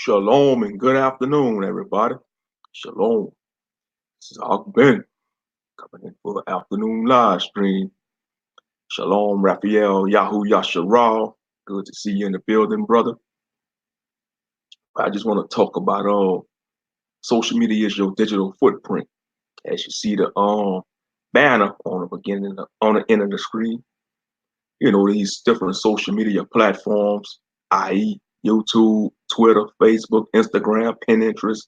Shalom and good afternoon, everybody. Shalom. This is Ak Ben coming in for the afternoon live stream. Shalom, Raphael, Yahoo, Yasharal. Good to see you in the building, brother. I just want to talk about social media is your digital footprint. As you see the banner on the beginning on the end of the screen, these different social media platforms, i.e., YouTube, Twitter, Facebook, Instagram, Pinterest,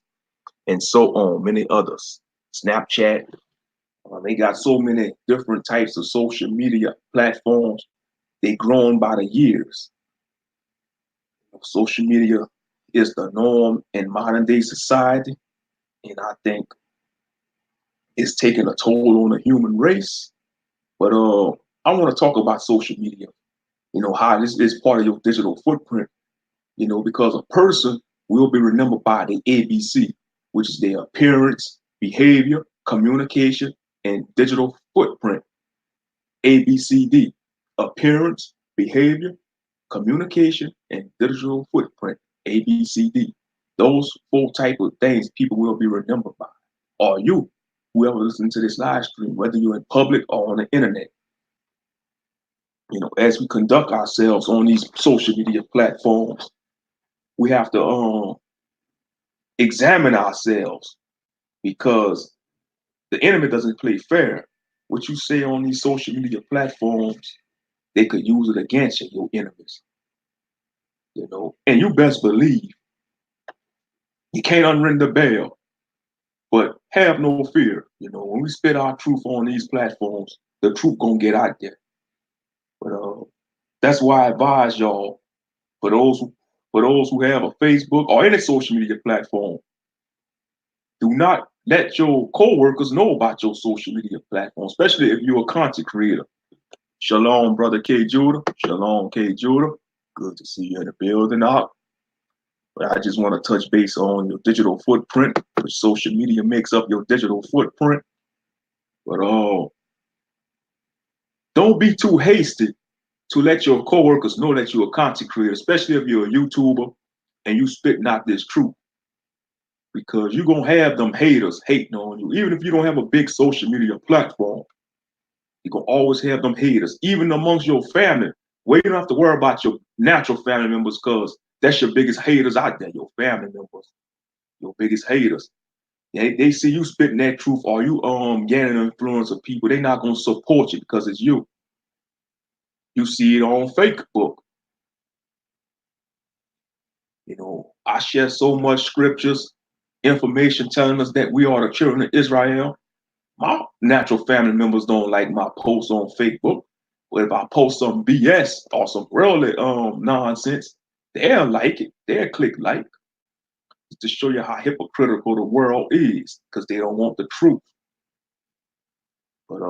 and so on, many others. Snapchat. They got so many different types of social media platforms. They grown by the years. Social media is the norm in modern day society, and I think it's taking a toll on the human race. But I want to talk about social media. How this is part of your digital footprint. Because a person will be remembered by the ABC, which is their appearance, behavior, communication, and digital footprint. ABCD: appearance, behavior, communication, and digital footprint. ABCD. Those four type of things people will be remembered by. Or you, whoever listens to this live stream, whether you're in public or on the internet. As we conduct ourselves on these social media platforms, we have to examine ourselves, because the enemy doesn't play fair. What you say on these social media platforms, they could use it against you, your enemies. And you best believe you can't unring the bell, but have no fear. When we spit our truth on these platforms, the truth gonna get out there. But that's why I advise y'all, for those who have a Facebook or any social media platform, do not let your co-workers know about your social media platform, especially if you're a content creator. Shalom, brother K. Judah. Shalom, K. Judah. Good to see you in the building up. But I just want to touch base on your digital footprint, which social media makes up your digital footprint. But don't be too hasty to let your coworkers know that you're a content creator, especially if you're a YouTuber and you spitting out this truth. Because you're going to have them haters hating on you. Even if you don't have a big social media platform, you're going to always have them haters, even amongst your family. Where you don't have to worry about your natural family members, because that's your biggest haters out there, your family members, your biggest haters. They see you spitting that truth, or you gaining influence of people. They're not going to support you because it's you. You see it on Facebook. I share so much scriptures, information telling us that we are the children of Israel. My natural family members don't like my posts on Facebook. But if I post some BS or some really nonsense, they'll like it. They'll click like, to show you how hypocritical the world is, because they don't want the truth. But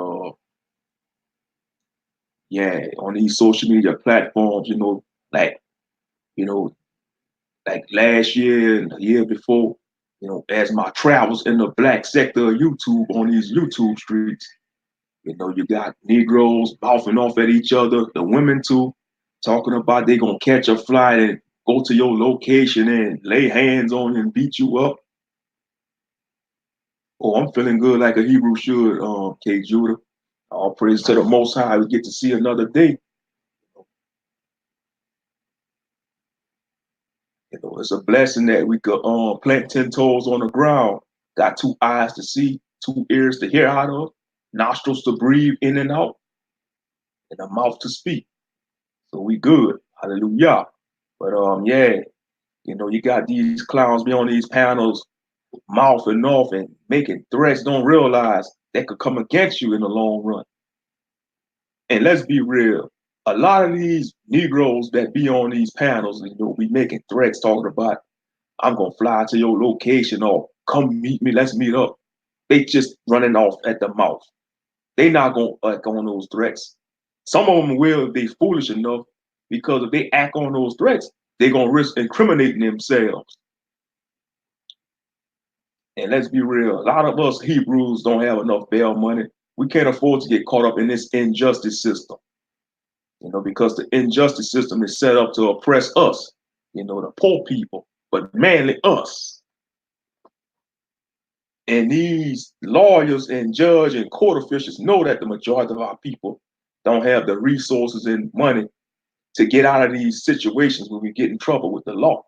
yeah, on these social media platforms, like like last year and the year before, as my travels in the black sector of YouTube on these YouTube streets, you got Negroes mouthing off at each other, the women too, talking about they gonna catch a flight and go to your location and lay hands on you and beat you up. Oh, I'm feeling good like a Hebrew should, K. Judah. All praise to the Most High. We get to see another day. It's a blessing that we could plant 10 toes on the ground. Got 2 eyes to see, 2 ears to hear out of, nostrils to breathe in and out, and a mouth to speak. So we good. Hallelujah. But yeah, you got these clowns be on these panels mouthing off and making threats, don't realize that could come against you in the long run. And let's be real, a lot of these Negroes that be on these panels, be making threats talking about, I'm gonna fly to your location, or come meet me, let's meet up. They just running off at the mouth. They not gonna act on those threats. Some of them will if they foolish enough, because if they act on those threats, they're gonna risk incriminating themselves. And let's be real, a lot of us Hebrews don't have enough bail money. We can't afford to get caught up in this injustice system. Because the injustice system is set up to oppress us, the poor people. but mainly us. And these lawyers and judge and court officials know that the majority of our people don't have the resources and money to get out of these situations when we get in trouble with the law.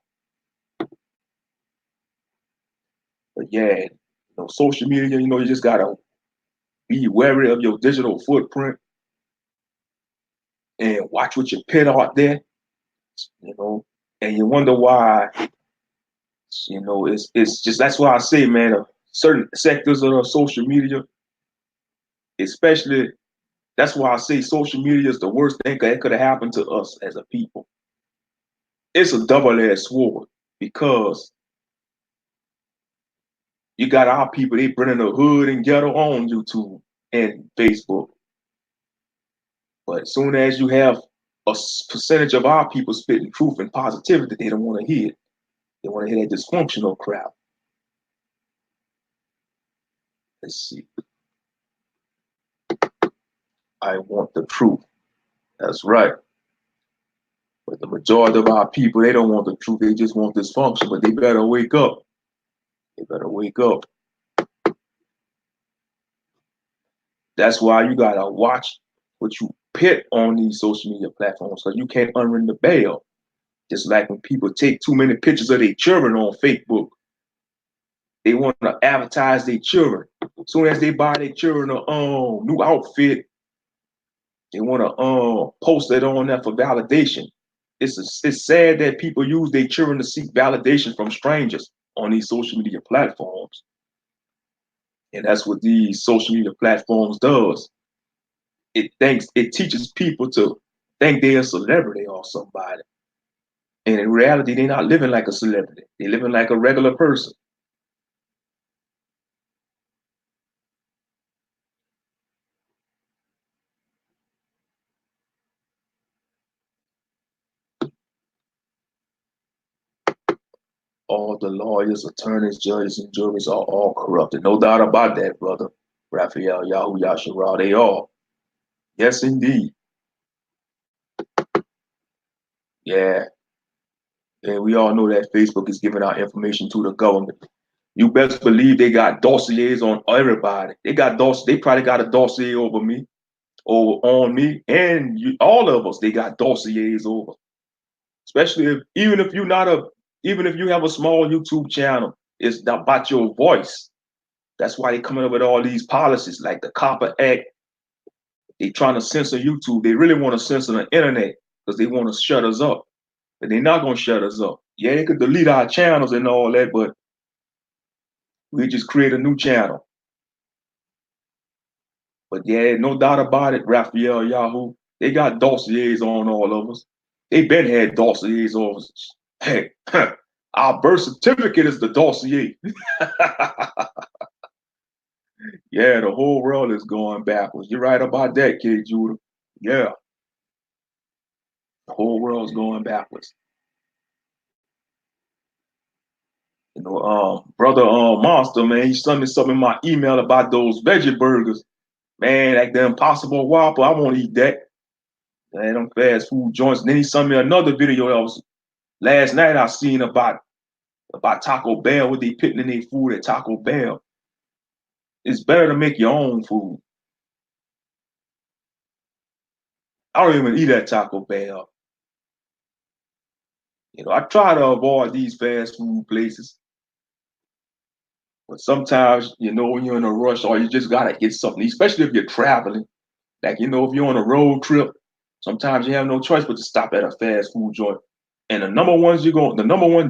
But yeah, social media, you just gotta be wary of your digital footprint and watch what you put out there, and you wonder why, it's just, that's why I say, man, certain sectors of the social media, especially, that's why I say social media is the worst thing that could have happened to us as a people. It's a double-edged sword because you got our people, they bringing the hood and ghetto on YouTube and Facebook. But as soon as you have a percentage of our people spitting truth and positivity, they don't want to hear it. They want to hear that dysfunctional crap. Let's see. I want the truth. That's right. But the majority of our people, they don't want the truth. They just want dysfunction. But they better wake up. They better wake up. That's why you gotta watch what you put on these social media platforms, because you can't unring the bell. Just like when people take too many pictures of their children on Facebook, they want to advertise their children. As soon as they buy their children a new outfit, they want to post it on there for validation. It's sad that people use their children to seek validation from strangers on these social media platforms. And that's what these social media platforms does. It teaches people to think they're a celebrity or somebody. And in reality, they're not living like a celebrity. They're living like a regular person. All the lawyers, attorneys, judges, and juries are all corrupted. No doubt about that, brother. Raphael, Yahoo, Yasharal, they all. Yes, indeed. Yeah. And we all know that Facebook is giving out information to the government. You best believe they got dossiers on everybody. They probably got a dossier over me, or on me, and all of us. They got dossiers over. Especially even if you have a small YouTube channel, it's about your voice. That's why they coming up with all these policies like the Copper Act. They trying to censor YouTube. They really want to censor the internet because they want to shut us up. But they're not going to shut us up. Yeah, they could delete our channels and all that, but we just create a new channel. But yeah, no doubt about it, Raphael, Yahoo, they got dossiers on all of us. They been had dossiers on us. Hey, our birth certificate is the dossier. Yeah, the whole world is going backwards. You're right about that, Kid Judah. Yeah, the whole world's going backwards. Brother Monster, man, he sent me something in my email about those veggie burgers. Man, like the Impossible Whopper, I won't eat that. Man, them fast food joints. And then he sent me another video that was last night I seen about Taco Bell, what they putting in their food at Taco Bell. It's better to make your own food. I don't even eat at Taco Bell. I try to avoid these fast food places. But sometimes, when you're in a rush or you just gotta get something, especially if you're traveling. Like, if you're on a road trip, sometimes you have no choice but to stop at a fast food joint. And the number one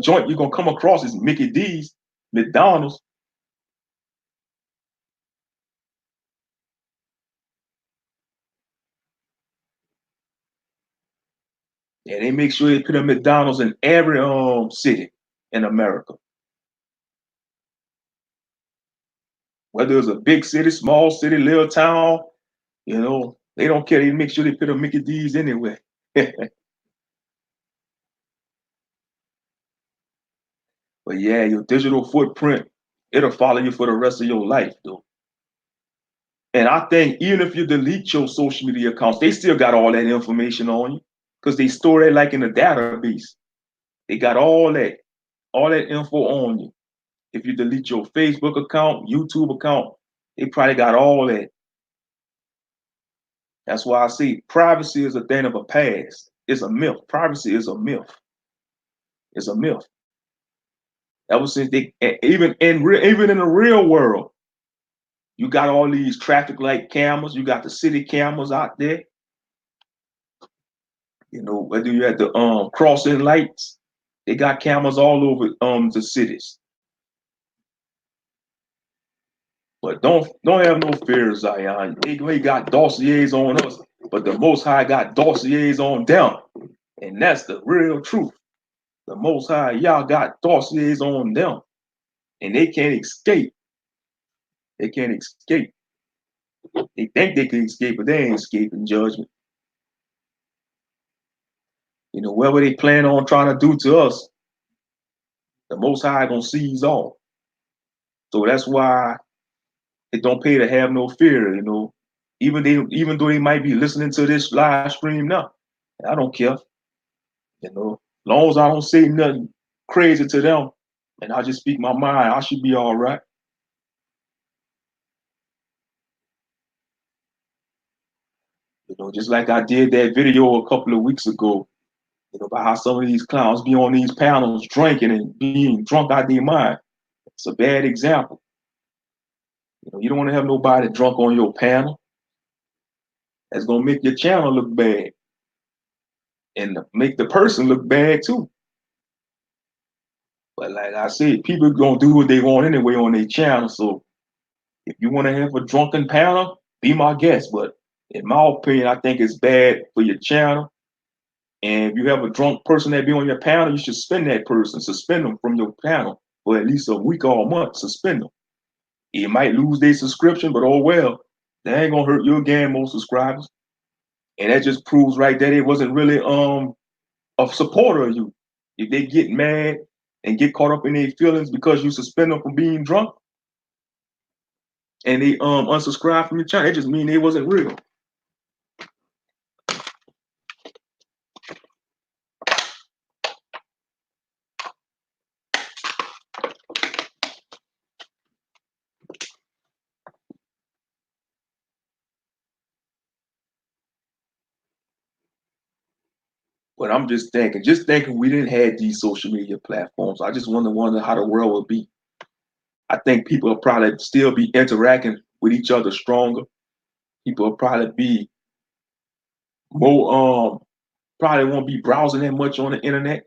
joint you're gonna come across is Mickey D's, McDonald's. And they make sure they put a McDonald's in every city in America. Whether it's a big city, small city, little town, they don't care. They make sure they put a Mickey D's anywhere. But yeah, your digital footprint, it'll follow you for the rest of your life, though. And I think even if you delete your social media accounts, they still got all that information on you because they store it like in a database. They got all that all that info on you. If you delete your Facebook account, YouTube account, they probably got all that. That's why I say privacy is a thing of a past. It's a myth. Privacy is a myth. It's a myth. Ever since even in the real world, you got all these traffic light cameras. You got the city cameras out there. You know, whether you're at the crossing lights, they got cameras all over the cities. But don't have no fear, Zion. They got dossiers on us, but the Most High got dossiers on them, and that's the real truth. The Most High, y'all got dossiers on them, and they can't escape. They can't escape. They think they can escape, but they ain't escaping judgment. You know, whatever they plan on trying to do to us, the Most High gonna seize all. So that's why it don't pay to have no fear. You know, even though they might be listening to this live stream now, I don't care. You know, as long as I don't say nothing crazy to them, and I just speak my mind, I should be all right. You know, just like I did that video a couple of weeks ago, you know, about how some of these clowns be on these panels drinking and being drunk out their mind. It's a bad example. You know, you don't want to have nobody drunk on your panel. That's gonna make your channel look bad and make the person look bad too. But like I said, people gonna do what they want anyway on their channel. So if you want to have a drunken panel, be my guest. But in my opinion, I think it's bad for your channel. And if you have a drunk person that be on your panel, you should suspend them from your panel for at least a week or a month. Suspend them. You might lose their subscription, but oh well, that ain't gonna hurt your gain more subscribers. And that just proves right that it wasn't really a supporter of you. If they get mad and get caught up in their feelings because you suspend them from being drunk and they unsubscribe from your channel, it just mean they wasn't real. But I'm just thinking we didn't have these social media platforms. I just wonder how the world would be. I think people will probably still be interacting with each other stronger. People will probably be more probably won't be browsing that much on the internet.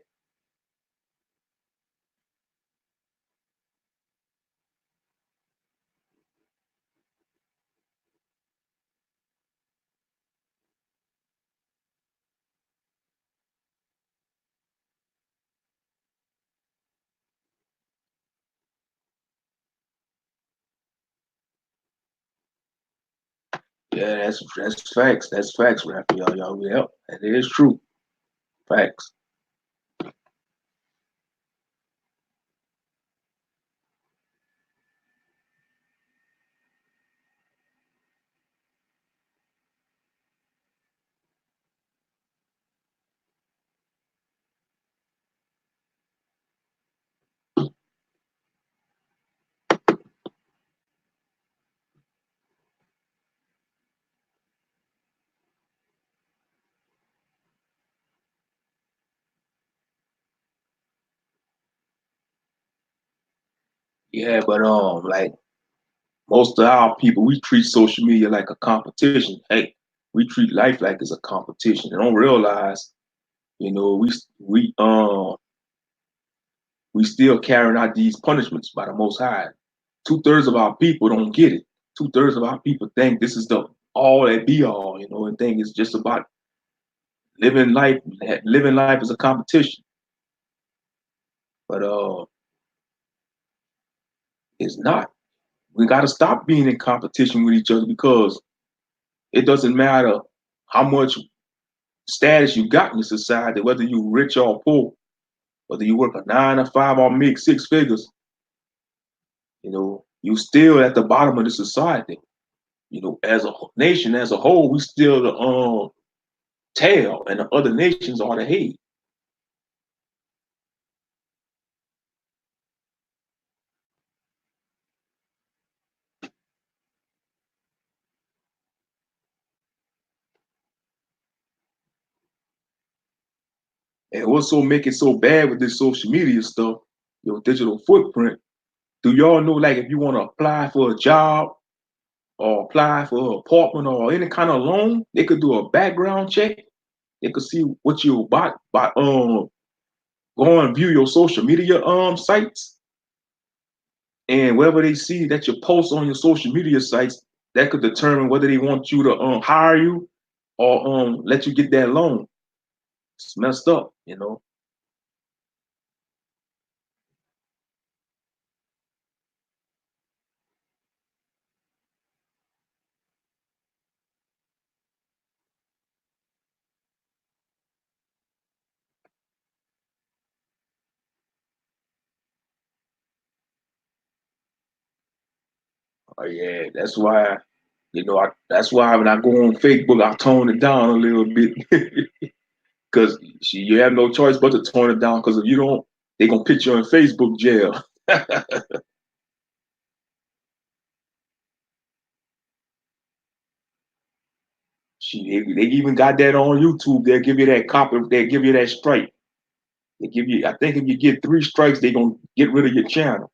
Yeah, that's facts. That's facts, Raphael. Y'all, yeah, that is true. Facts. Yeah, but like most of our people, we treat social media like a competition. Hey, we treat life like it's a competition. They don't realize, you know, we still carrying out these punishments by the Most High. 2/3 of our people don't get it. 2/3 of our people think this is the all that be all, you know, and think it's just about living life. Living life is a competition, but it's not. We got to stop being in competition with each other because it doesn't matter how much status you got in the society, whether you rich or poor, whether you work a 9 to 5 or make 6 figures, you know, you still at the bottom of the society. You know, as a nation, as a whole, we still the tail, and the other nations are the head. And what's so make it so bad with this social media stuff, your digital footprint? Do y'all know, like, if you want to apply for a job or apply for an apartment or any kind of loan, they could do a background check. They could see what you by go and view your social media sites, and wherever they see that you post on your social media sites, that could determine whether they want you to hire you or let you get that loan. It's messed up, you know. Oh yeah, that's why, that's why when I go on Facebook, I tone it down a little bit because you have no choice but to tone it down. Because if you don't, they gonna put you in Facebook jail. They even got that on YouTube. They'll give you that copy. They'll give you that strike. They give you. I think if you get 3 strikes, they gonna get rid of your channel.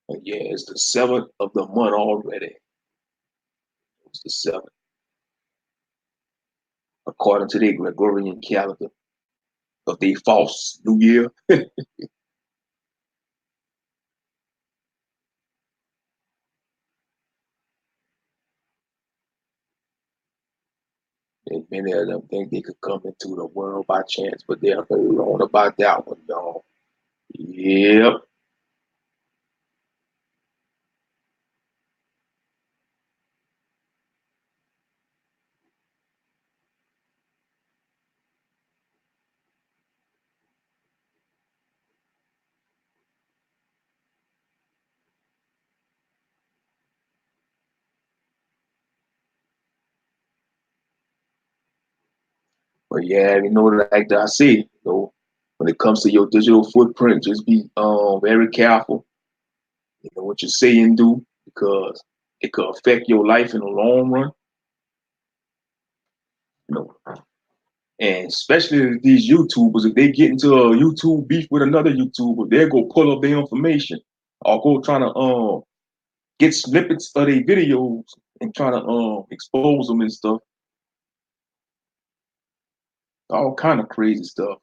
But yeah, it's the 7th of the month already. It's the 7th, according to the Gregorian calendar. But they false New Year. And many of them think they could come into the world by chance, but they're wrong about that one, dog. Yep. But yeah, like I say, when it comes to your digital footprint, just be very careful. You know what you say and do, because it could affect your life in the long run. You know, and especially these YouTubers, if they get into a YouTube beef with another YouTuber, they'll go pull up their information or go trying to get snippets of their videos and try to expose them and stuff. All kind of crazy stuff.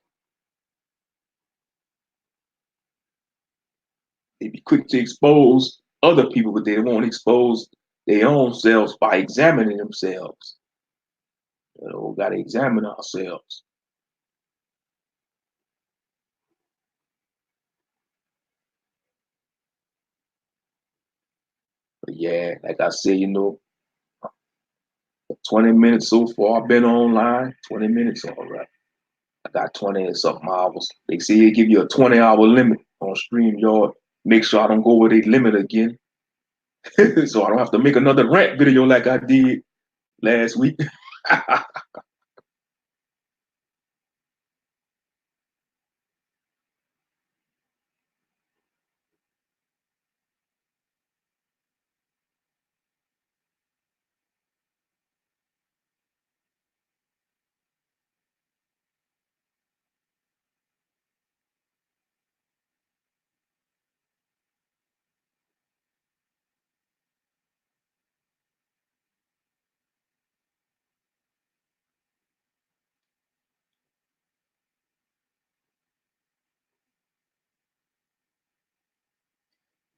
They be quick to expose other people, but they won't expose their own selves by examining themselves. We got to examine ourselves. But yeah, like I said, 20 minutes so far. I've been online. 20 minutes, all right. I got 20 and something hours. They say they give you a 20-hour limit on StreamYard. Make sure I don't go over the limit again. So I don't have to make another rant video like I did last week.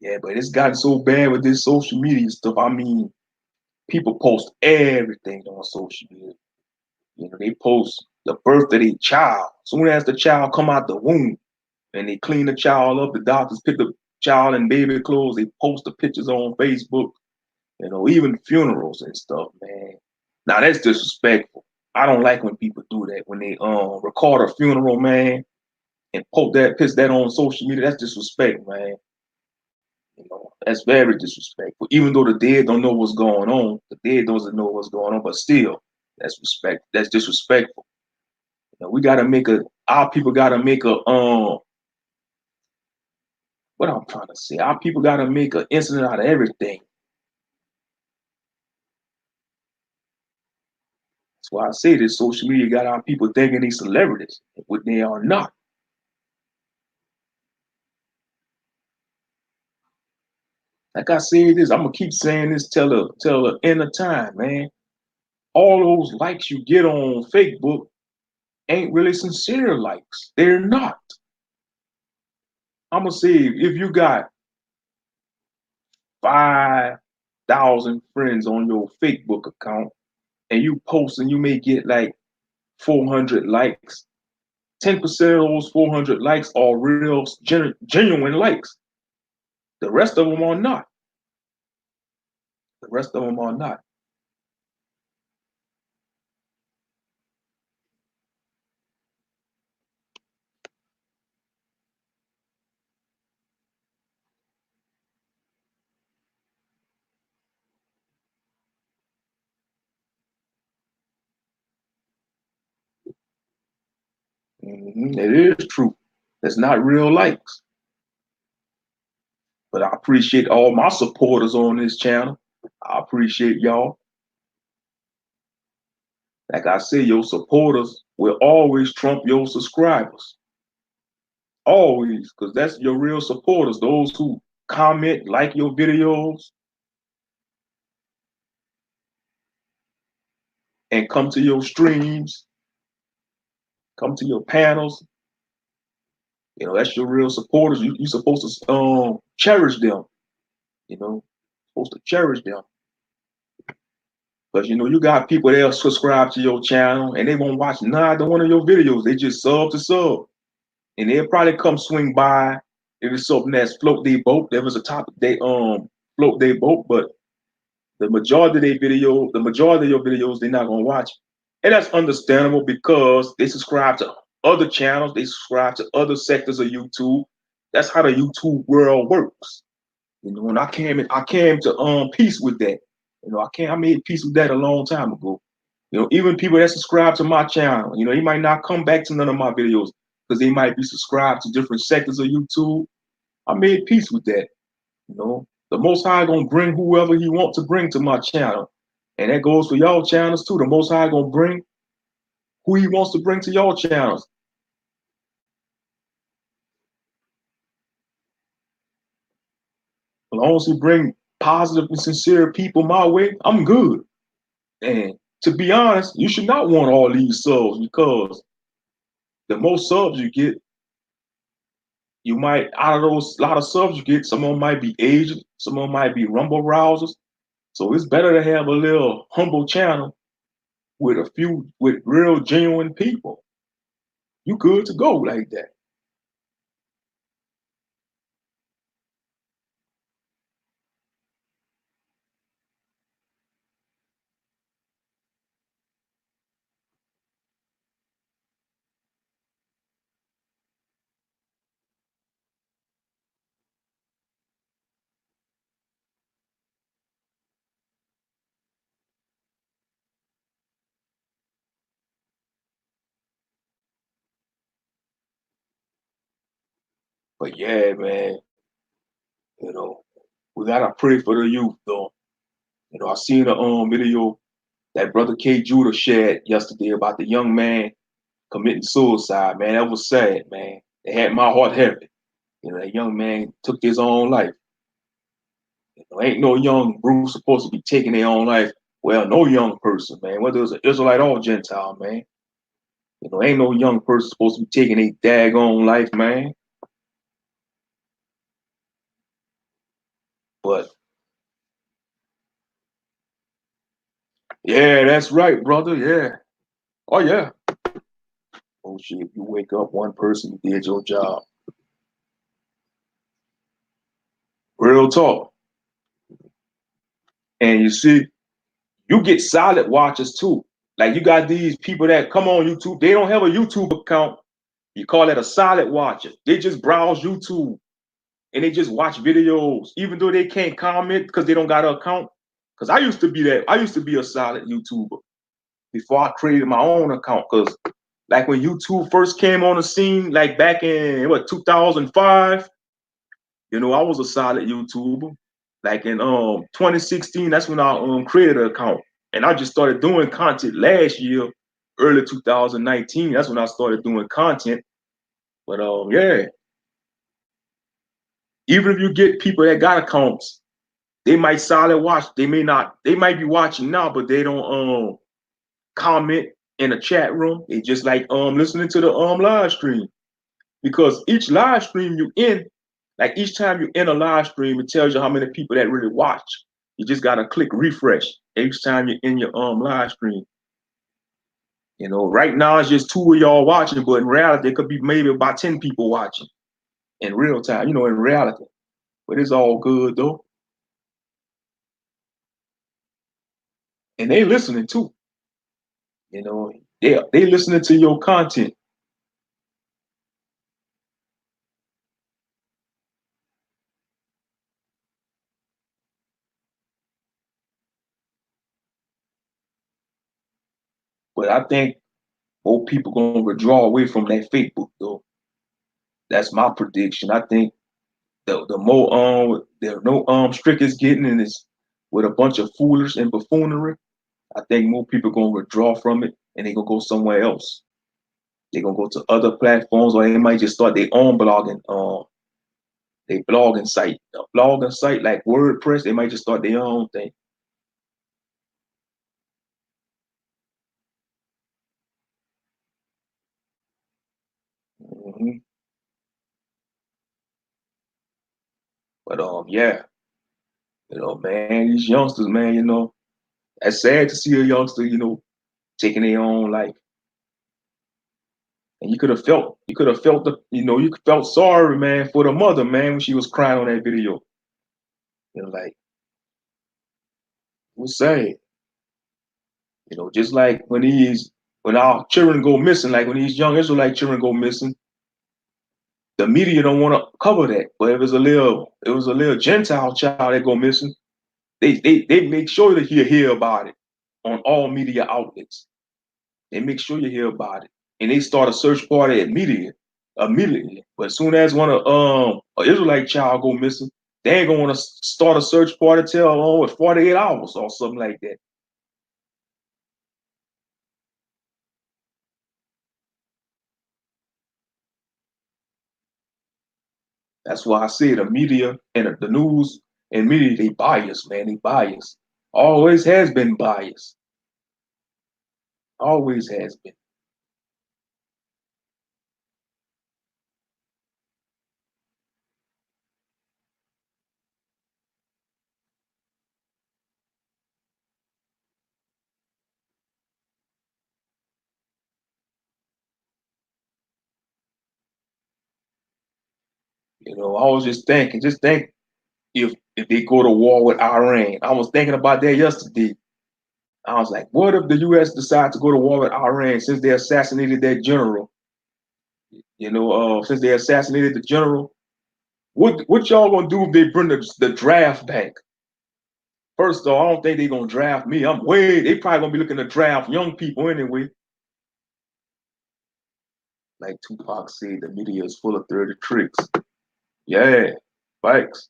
Yeah, but it's gotten so bad with this social media stuff. I mean, people post everything on social media. They post the birth of their child. Soon as the child come out the womb and they clean the child up, the doctors pick the child in baby clothes, they post the pictures on Facebook. Even funerals and stuff, man. Now that's disrespectful. I don't like when people do that. When they record a funeral, man, and piss that on social media, that's disrespect, man. That's very disrespectful. Even though the dead don't know what's going on, the dead doesn't know what's going on, but still, that's disrespectful. We gotta make our people gotta make what I'm trying to say. Our people gotta make an incident out of everything. That's why I say this social media got our people thinking these celebrities, what they are not. Like I said this, I'm gonna keep saying this till the end of time, man. All those likes you get on Facebook ain't really sincere likes. They're not. I'm gonna say if you got 5,000 friends on your Facebook account and you post and you may get like 400 likes, 10% of those 400 likes are real, genuine likes. The rest of them are not. The rest of them are not. It is true. That's not real likes. But I appreciate all my supporters on this channel. I appreciate y'all. Like I said, your supporters will always trump your subscribers. Always, because that's your real supporters, those who comment, like your videos, and come to your streams, come to your panels. That's your real supporters. You're supposed to cherish them. Supposed to cherish them. But you got people that subscribe to your channel and they won't watch neither one of your videos. They just sub to sub. And they'll probably come swing by if it's something that's float their boat. There was a topic they float their boat, but the majority of your videos, they're not gonna watch. And that's understandable because they subscribe to other channels, they subscribe to other sectors of YouTube. That's how the YouTube world works. And I came to peace with that. I made peace with that a long time ago. Even people that subscribe to my channel, they might not come back to none of my videos because they might be subscribed to different sectors of YouTube. I made peace with that. The Most High gonna bring whoever He wants to bring to my channel, and that goes for y'all channels too. The Most High gonna bring who He wants to bring to y'all channels. As long as He bring positive and sincere people my way, I'm good. And to be honest, you should not want all these subs because the more subs you get, you might, out of those lot of subs you get, some of them might be agents, some of them might be rumble rousers. So it's better to have a little humble channel with real genuine people. You good to go like that. But yeah, man, you know, we gotta pray for the youth though. I seen a video that brother K Judah shared yesterday about the young man committing suicide, man. That was sad, man. It had my heart heavy. That young man took his own life. Ain't no young Bruce supposed to be taking their own life. Well, no young person, man, whether it's an Israelite or Gentile, man. Ain't no young person supposed to be taking a daggone life, man. But yeah, that's right, brother. Yeah. Oh yeah. Oh shit, if you wake up one person, you did your job. Real talk. And you see, you get solid watchers too. Like you got these people that come on YouTube, they don't have a YouTube account. You call that a solid watcher. They just browse YouTube and they just watch videos, even though they can't comment because they don't got an account. Because I used to be that. I used to be a solid YouTuber before I created my own account. Because like when YouTube first came on the scene, like back in what 2005, I was a solid YouTuber. Like in 2016, that's when I created an account, and I just started doing content last year, early 2019. That's when I started doing content. But yeah, even if you get people that got accounts, they might solid watch. They may not. They might be watching now, but they don't comment in a chat room. They just like listening to the live stream, because each live stream you in, like each time you in a live stream, it tells you how many people that really watch. You just gotta click refresh each time you're in your live stream. Right now it's just two of y'all watching, but in reality it could be maybe about 10 people watching in real time. In reality, but it's all good though, and they listening too. They listening to your content. But I think more people gonna withdraw away from that Facebook though. That's my prediction. I think the more the no strict is getting, and it's with a bunch of foolish and buffoonery, I think more people gonna withdraw from it and they gonna go somewhere else. They gonna go to other platforms, or they might just start their own blogging site like WordPress. They might just start their own thing. hmm But yeah, man, these youngsters, man, that's sad to see a youngster, taking their own life. And you could have felt you felt sorry, man, for the mother, man, when she was crying on that video. Like, it was sad. Just like when our children go missing, like when these young Israelite children go missing, the media don't want to cover that. But if it was a little Gentile child that go missing, they make sure that you hear about it on all media outlets. They make sure you hear about it, and they start a search party immediately. But as soon as one of an Israelite child go missing, they ain't gonna want to start a search party till 48 hours or something like that. That's why I say the media and the news and media, they bias, man. They bias. Always has been biased. Always has been. I was just think if they go to war with Iran. I was thinking about that yesterday. I was like, what if the US decide to go to war with Iran since they assassinated that general? Since they assassinated the general, what y'all gonna do if they bring the draft back? First of all, I don't think they're gonna draft me. They probably gonna be looking to draft young people anyway. Like Tupac said, the media is full of dirty tricks. Yeah, thanks.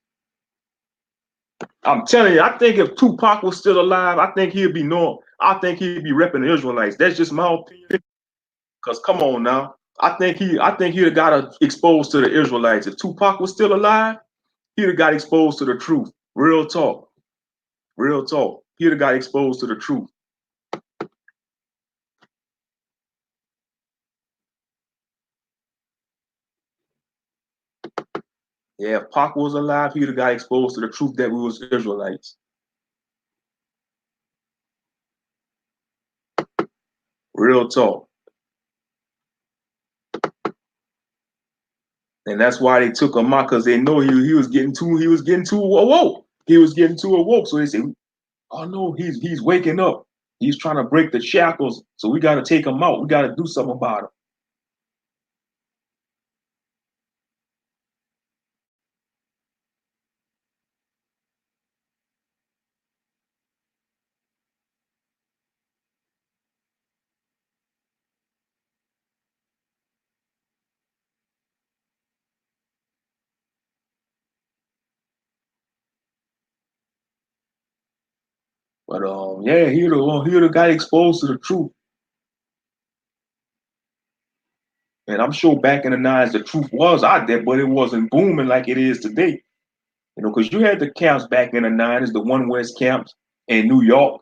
I'm telling you, I think if Tupac was still alive, I think he'd be I think he'd be repping the Israelites. That's just my opinion. Cause come on now, I think he'd have got exposed to the Israelites. If Tupac was still alive, he'd have got exposed to the truth. Real talk, real talk. He'd have got exposed to the truth. Yeah, if Pac was alive, he'd have got exposed to the truth that we was Israelites. Real talk. And that's why they took him out, because they know he was getting too awoke. He was getting too awoke. So they said, Oh no, he's waking up. He's trying to break the shackles, so we got to take him out. We got to do something about him. But yeah, he the guy exposed to the truth. And I'm sure back in the nines, the truth was out there, but it wasn't booming like it is today. You know, because you had the camps back in the nineties, the One West camps in New York.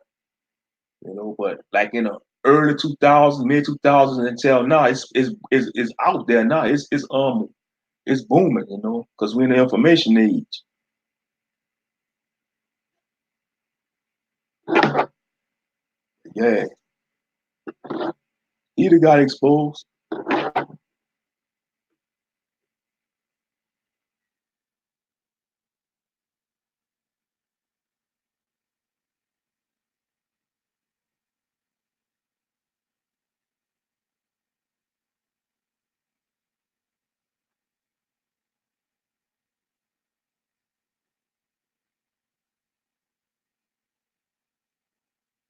You know, but like in the early 2000s, mid 2000s until now, it's out there now. It's booming. You know, because we're in the information age. Yeah, he the got exposed.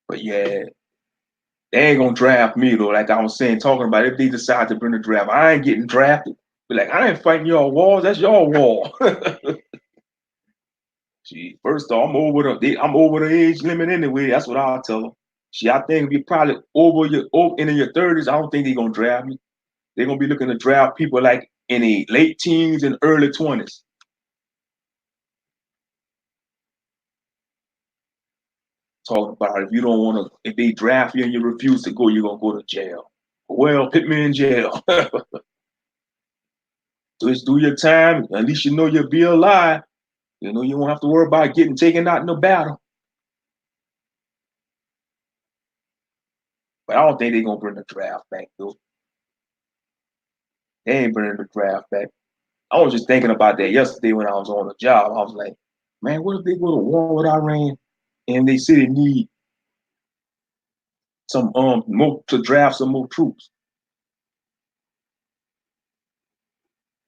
But yeah, they ain't gonna draft me though. Like I was saying, talking about if they decide to bring the draft, I ain't getting drafted. Be like, I ain't fighting your walls. That's your wall. Gee, first off, I'm over the age limit anyway. That's what I'll tell them. See, I think if you're probably in your 30s, I don't think they're gonna draft me. They're gonna be looking to draft people like in the late teens and early 20s. Talking about if you don't want to, if they draft you and you refuse to go, you're gonna go to jail. Well, put me in jail. Just do your time. At least you know you'll be alive. You know, you won't have to worry about getting taken out in the battle. But I don't think they're gonna bring the draft back though. They ain't bringing the draft back. I was just thinking about that yesterday when I was on the job. I was like, man, what if they go to war with Iran and they say they need some more to draft some more troops?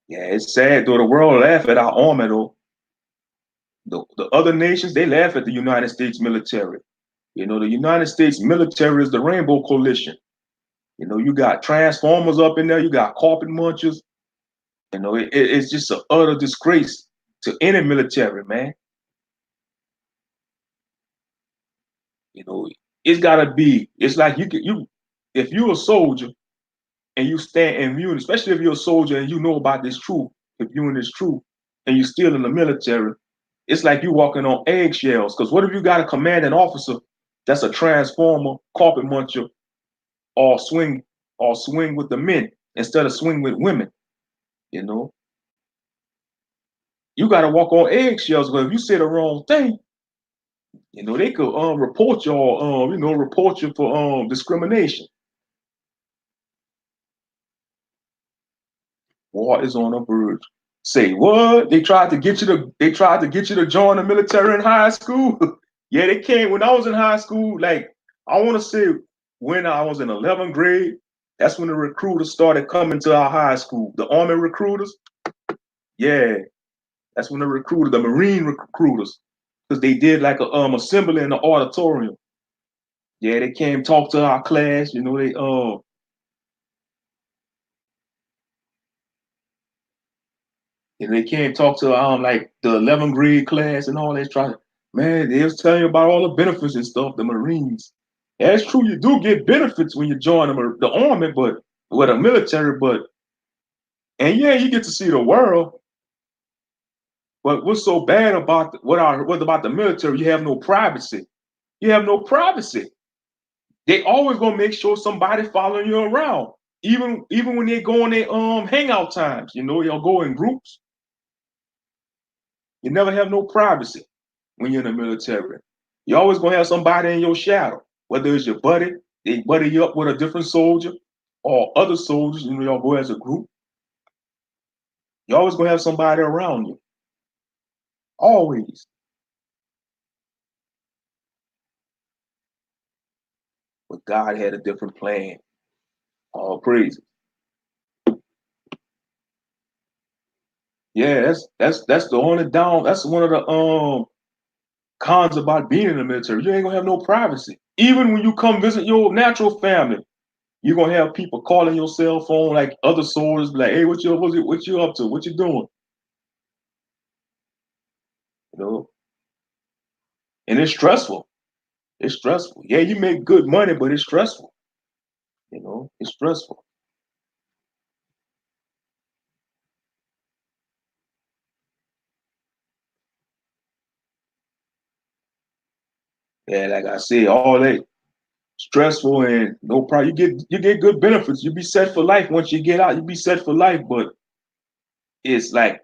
Yeah, it's sad though. The world laugh at our army though. The other nations they laugh at the United States military. You know, the United States military is the Rainbow Coalition. You know, you got transformers up in there, you got carpet munchers. You know, it's just an utter disgrace to any military, man. You know, it's gotta be. It's like if you're a soldier and you stand immune, especially if you're a soldier and you know about this truth, if you're in this truth and you're still in the military, it's like you walking on eggshells. Because what if you got a commanding officer that's a transformer, carpet muncher, or swing with the men instead of swing with women? You know, you got to walk on eggshells. But if you say the wrong thing, you know they could report you for discrimination. War is on the verge. Say what? They tried to get you to join the military in high school. Yeah, they came when I was in high school. Like I want to say when I was in 11th grade, that's when the recruiters started coming to our high school. The army recruiters. Yeah, that's when the Marine recruiters, because they did like a assembly in the auditorium. Yeah, they came talk to our class. You know, they came talk to like the 11th grade class and all that. Man, they was telling you about all the benefits and stuff. The Marines. Yeah, it's true. You do get benefits when you join the army, but with the military. But and yeah, you get to see the world. But what's so bad about what about the military? You have no privacy. You have no privacy. They always gonna make sure somebody following you around. Even when they go on their hangout times, you know, they'll go in groups. You never have no privacy when you're in the military. You always gonna have somebody in your shadow, whether it's your buddy, they buddy you up with a different soldier, or other soldiers, you know, y'all go as a group. You always gonna have somebody around you. Always. but God had a different plan. All praise. Yeah, that's the only down. That's one of the cons about being in the military. You ain't gonna have no privacy. Even when you come visit your natural family, you're gonna have people calling your cell phone like other soldiers, be like, "Hey, what you up to? What you doing?" You know, and it's stressful. It's stressful. Yeah, you make good money, but it's stressful. You know, it's stressful. Yeah, like I said, all that stressful and no problem. You get good benefits. You be set for life once you get out. You be set for life, but it's like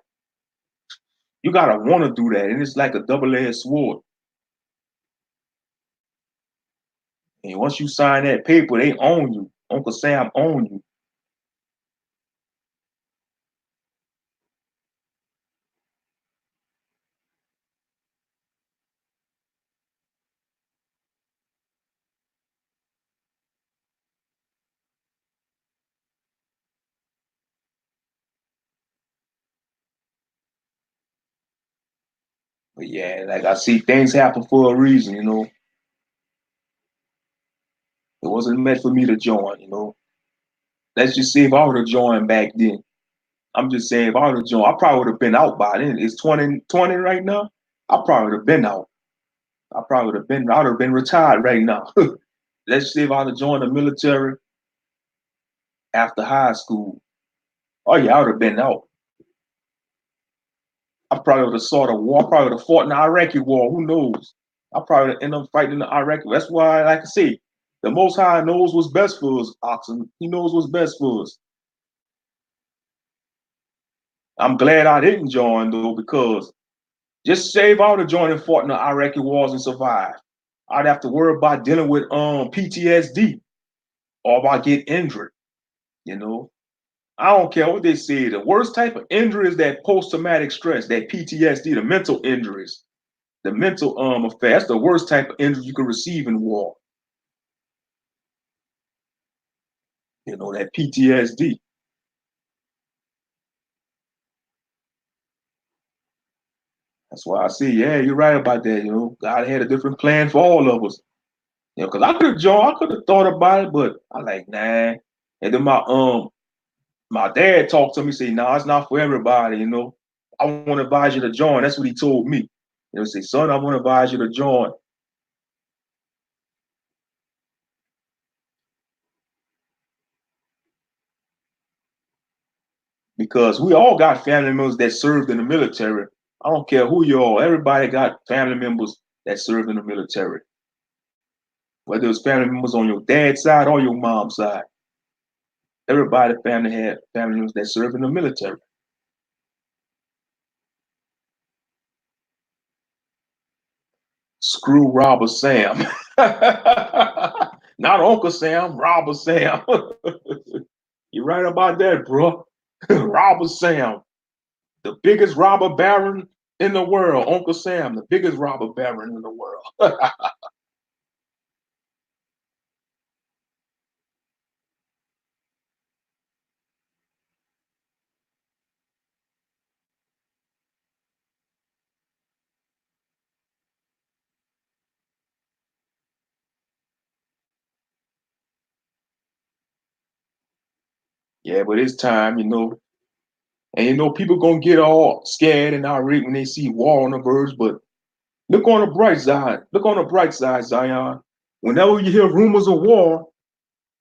you gotta want to do that, and it's like a double-edged sword. And once you sign that paper, they own you. Uncle Sam own you. But yeah, like I see, things happen for a reason. It wasn't meant for me to join. Let's just say if I would have joined back then. I'm just saying if I would have joined, I probably would have been out by then. It's 2020 right now. I probably would have been out. I would have been retired right now. Let's say if I would have joined the military after high school. Oh yeah, I would have been out. I probably would have saw the war. I probably would have fought in the Iraqi war. Who knows? I probably would end up fighting in the Iraqi. That's why, like I say, the Most High knows what's best for us, Oxen. He knows what's best for us. I'm glad I didn't join though, because just say if I would have joined and fought in the Iraqi wars and survived, I'd have to worry about dealing with PTSD or about getting injured. You know, I don't care what they say. The worst type of injury is that post-traumatic stress, that PTSD, the mental injuries, the mental affair. That's the worst type of injury you can receive in war. That PTSD. That's why I say, yeah, you're right about that. God had a different plan for all of us. Because I could have joined, I could have thought about it, but I like, nah. And then my dad talked to me, say, "No, it's not for everybody. I want to advise you to join." That's what he told me. Say, "Son, I want to advise you to join because we all got family members that served in the military. I don't care who you are. Everybody got family members that served in the military, whether it's family members on your dad's side or your mom's side. Everybody family had family members that served in the military." Screw Robert Sam. Not Uncle Sam, Robert Sam. You're right about that, bro. Robert Sam, the biggest robber baron in the world. Uncle Sam, the biggest robber baron in the world. Yeah, but it's time, and people gonna get all scared and irate when they see war on the verge. But look on the bright side. Look on the bright side, Zion. Whenever you hear rumors of war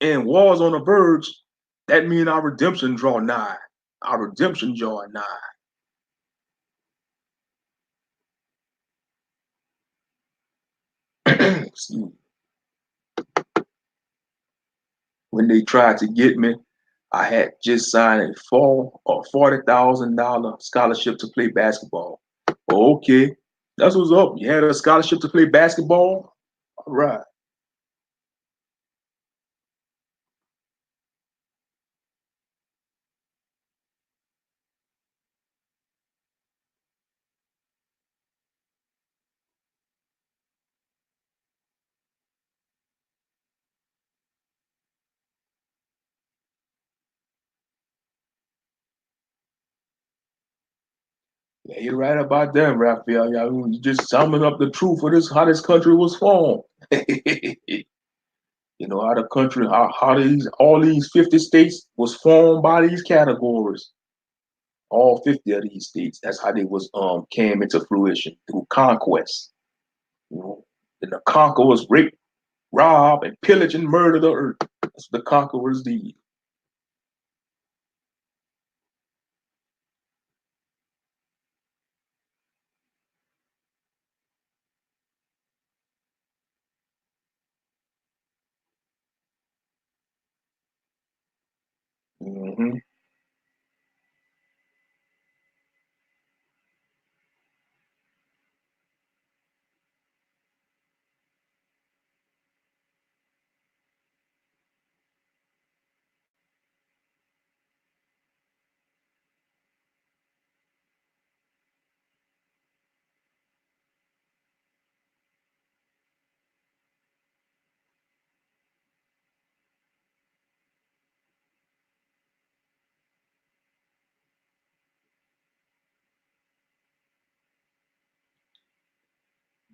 and wars on the verge, that means our redemption draw nigh. Our redemption draw nigh. When they tried to get me, I had just signed a $40,000 scholarship to play basketball. Okay, that's what's up. You had a scholarship to play basketball. All right. Yeah, you're right about that, Raphael. Yeah, you just summing up the truth of this, how this country was formed. You know, how the country, how these all these 50 states was formed by these categories. All 50 of these states. That's how they was came into fruition through conquest. You know, and the conquerors raped, rob, and pillage and murder the earth. That's what the conquerors did. Hmm.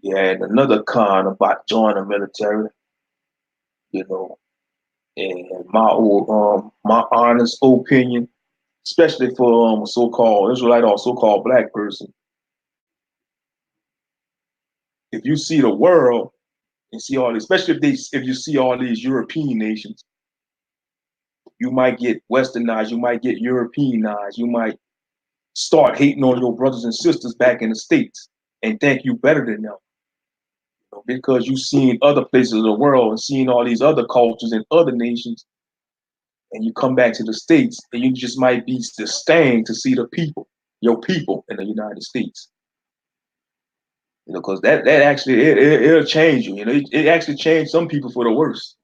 Yeah, and another con about joining the military, you know, and my honest opinion, especially for a so-called Israelite or so-called black person, if you see the world and see all these, especially if you see all these European nations, you might get westernized, you might get Europeanized, you might start hating on your brothers and sisters back in the States and think you better than them. You know, because you've seen other places of the world and seen all these other cultures in other nations, and you come back to the States and you just might be disdained to see the people, your people in the United States. You know, because that actually it'll change you. You know, it actually changed some people for the worse.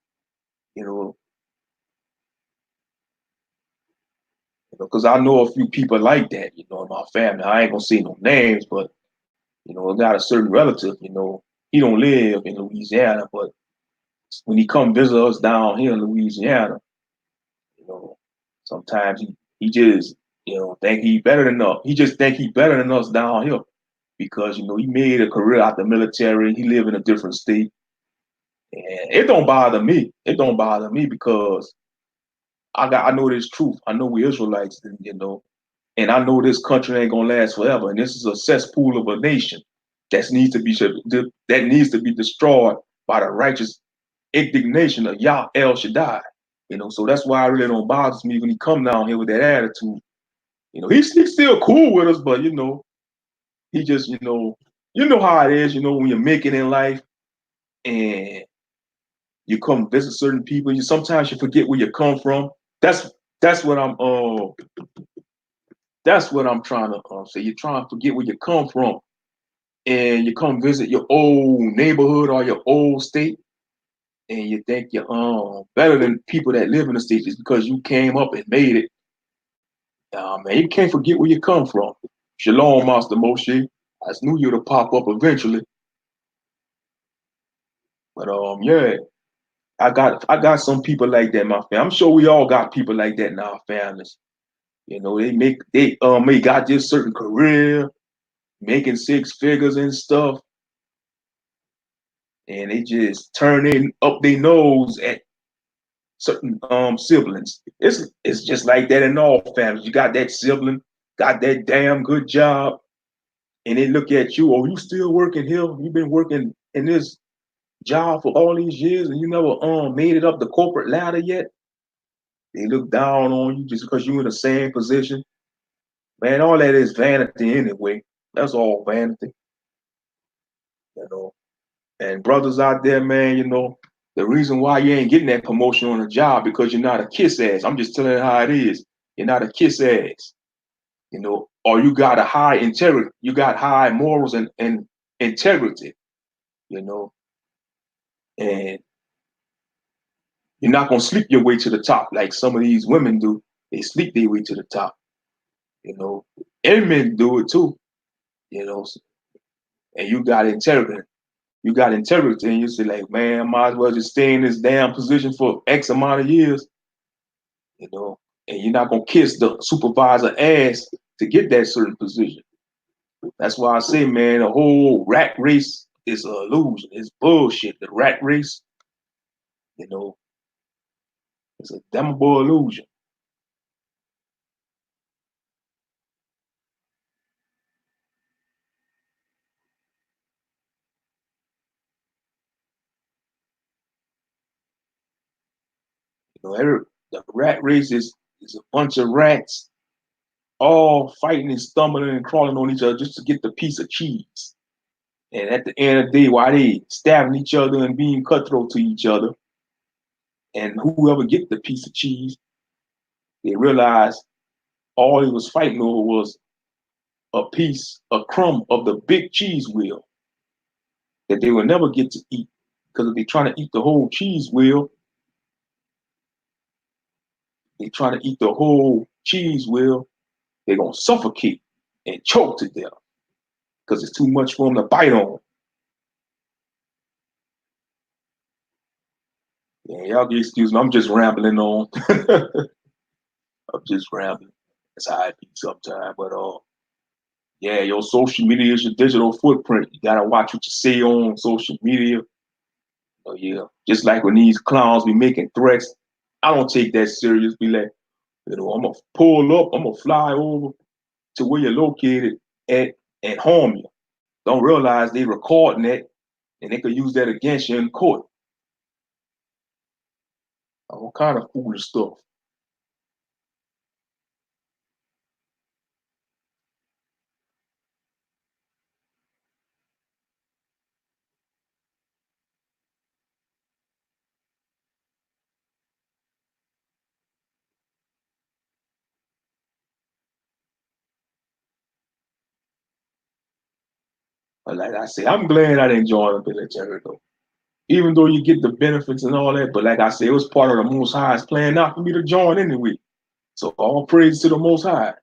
You know, because I know a few people like that. You know, in my family. I ain't gonna say no names, but you know, I got a certain relative. You know, he don't live in Louisiana, but when he come visit us down here in Louisiana, you know, sometimes he just think he better than us. He just think he better than us down here because you know he made a career out the military. He live in a different state, and it don't bother me. It don't bother me because I know this truth. I know we Israelites, you know, and I know this country ain't gonna last forever. And this is a cesspool of a nation that needs to be destroyed by the righteous indignation of Yah El Shaddai. You know, so that's why it really don't bother me when he come down here with that attitude. You know, he's still cool with us, but you know, he just you know how it is. You know, when you're making in life and you come visit certain people, you sometimes you forget where you come from. That's that's what I'm that's what I'm trying to say. You're trying to forget where you come from, and you come visit your old neighborhood or your old state, and you think you're better than people that live in the state just because you came up and made it. Man, you can't forget where you come from. Shalom, Master Moshe. I just knew you'd pop up eventually, but yeah, I got some people like that in my family. I'm sure we all got people like that in our families. You know, they got this certain career, making six figures and stuff, and they just turn in up their nose at certain siblings. It's just like that in all families. You got that sibling, got that damn good job, and they look at you, oh, you still working here? You've been working in this job for all these years and you never made it up the corporate ladder yet. They look down on you just because you're in the same position. Man, all that is vanity anyway. That's all vanity, you know. And brothers out there, man, you know, the reason why you ain't getting that promotion on the job because you're not a kiss ass. I'm just telling you how it is. You're not a kiss ass, you know, or you got a high integrity. You got high morals and integrity, you know, and you're not gonna sleep your way to the top like some of these women do. They sleep their way to the top, you know. And men do it too, you know. And you got integrity. You got integrity, and you say like, man, I might as well just stay in this damn position for X amount of years, you know. And you're not gonna kiss the supervisor ass to get that certain position. That's why I say, man, the whole rat race is an illusion. It's bullshit. The rat race, you know, it's a damnable illusion. The rat race is a bunch of rats all fighting and stumbling and crawling on each other just to get the piece of cheese. And at the end of the day, while they stabbing each other and being cutthroat to each other, and whoever get the piece of cheese, they realize all he was fighting over was a crumb of the big cheese wheel that they will never get to eat. Because if they're trying to eat the whole cheese wheel, they're trying to eat the whole cheese wheel, they're gonna suffocate and choke to death because it's too much for them to bite on. Yeah, y'all get excuse me. I'm just rambling on. I'm just rambling. That's how I be sometimes. But yeah, your social media is your digital footprint. You gotta watch what you say on social media. Oh yeah, just like when these clowns be making threats, I don't take that serious. Be like, I'm gonna pull up, I'm gonna fly over to where you're located at and harm you. Don't realize they recording that and they could use that against you in court. All kind of foolish stuff. But like I said, I'm glad I didn't join the military though. Even though you get the benefits and all that, but like I said, it was part of the Most High's plan not for me to join anyway. So all praise to the Most High.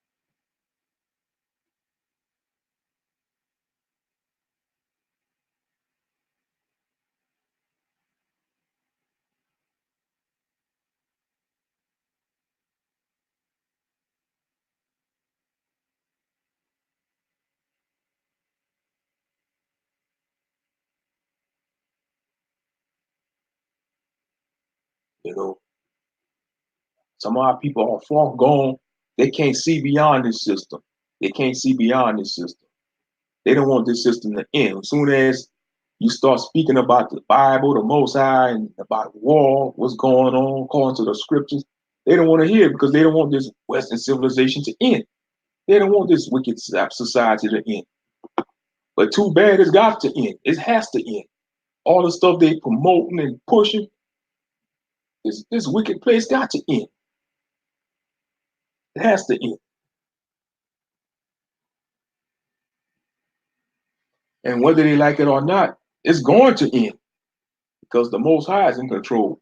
You know, some of our people are far gone. They can't see beyond this system. They can't see beyond this system. They don't want this system to end. As soon as you start speaking about the Bible, the Most High, and about war, what's going on according to the scriptures, they don't want to hear it because they don't want this Western civilization to end. They don't want this wicked society to end. But too bad it's got to end. It has to end. All the stuff they promoting and pushing, this wicked place got to end. It has to end. And whether they like it or not, it's going to end because the Most High is in control.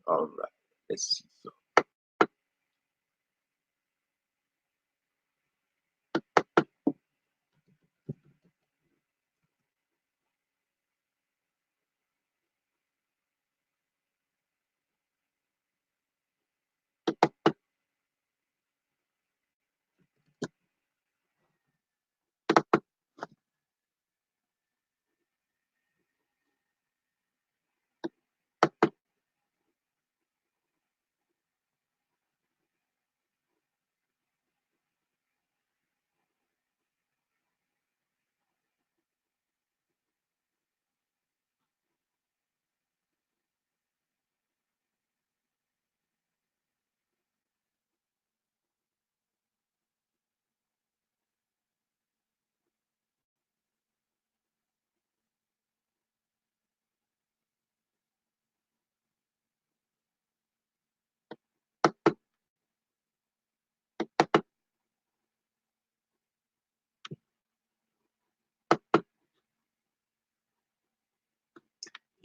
All right. Let's see.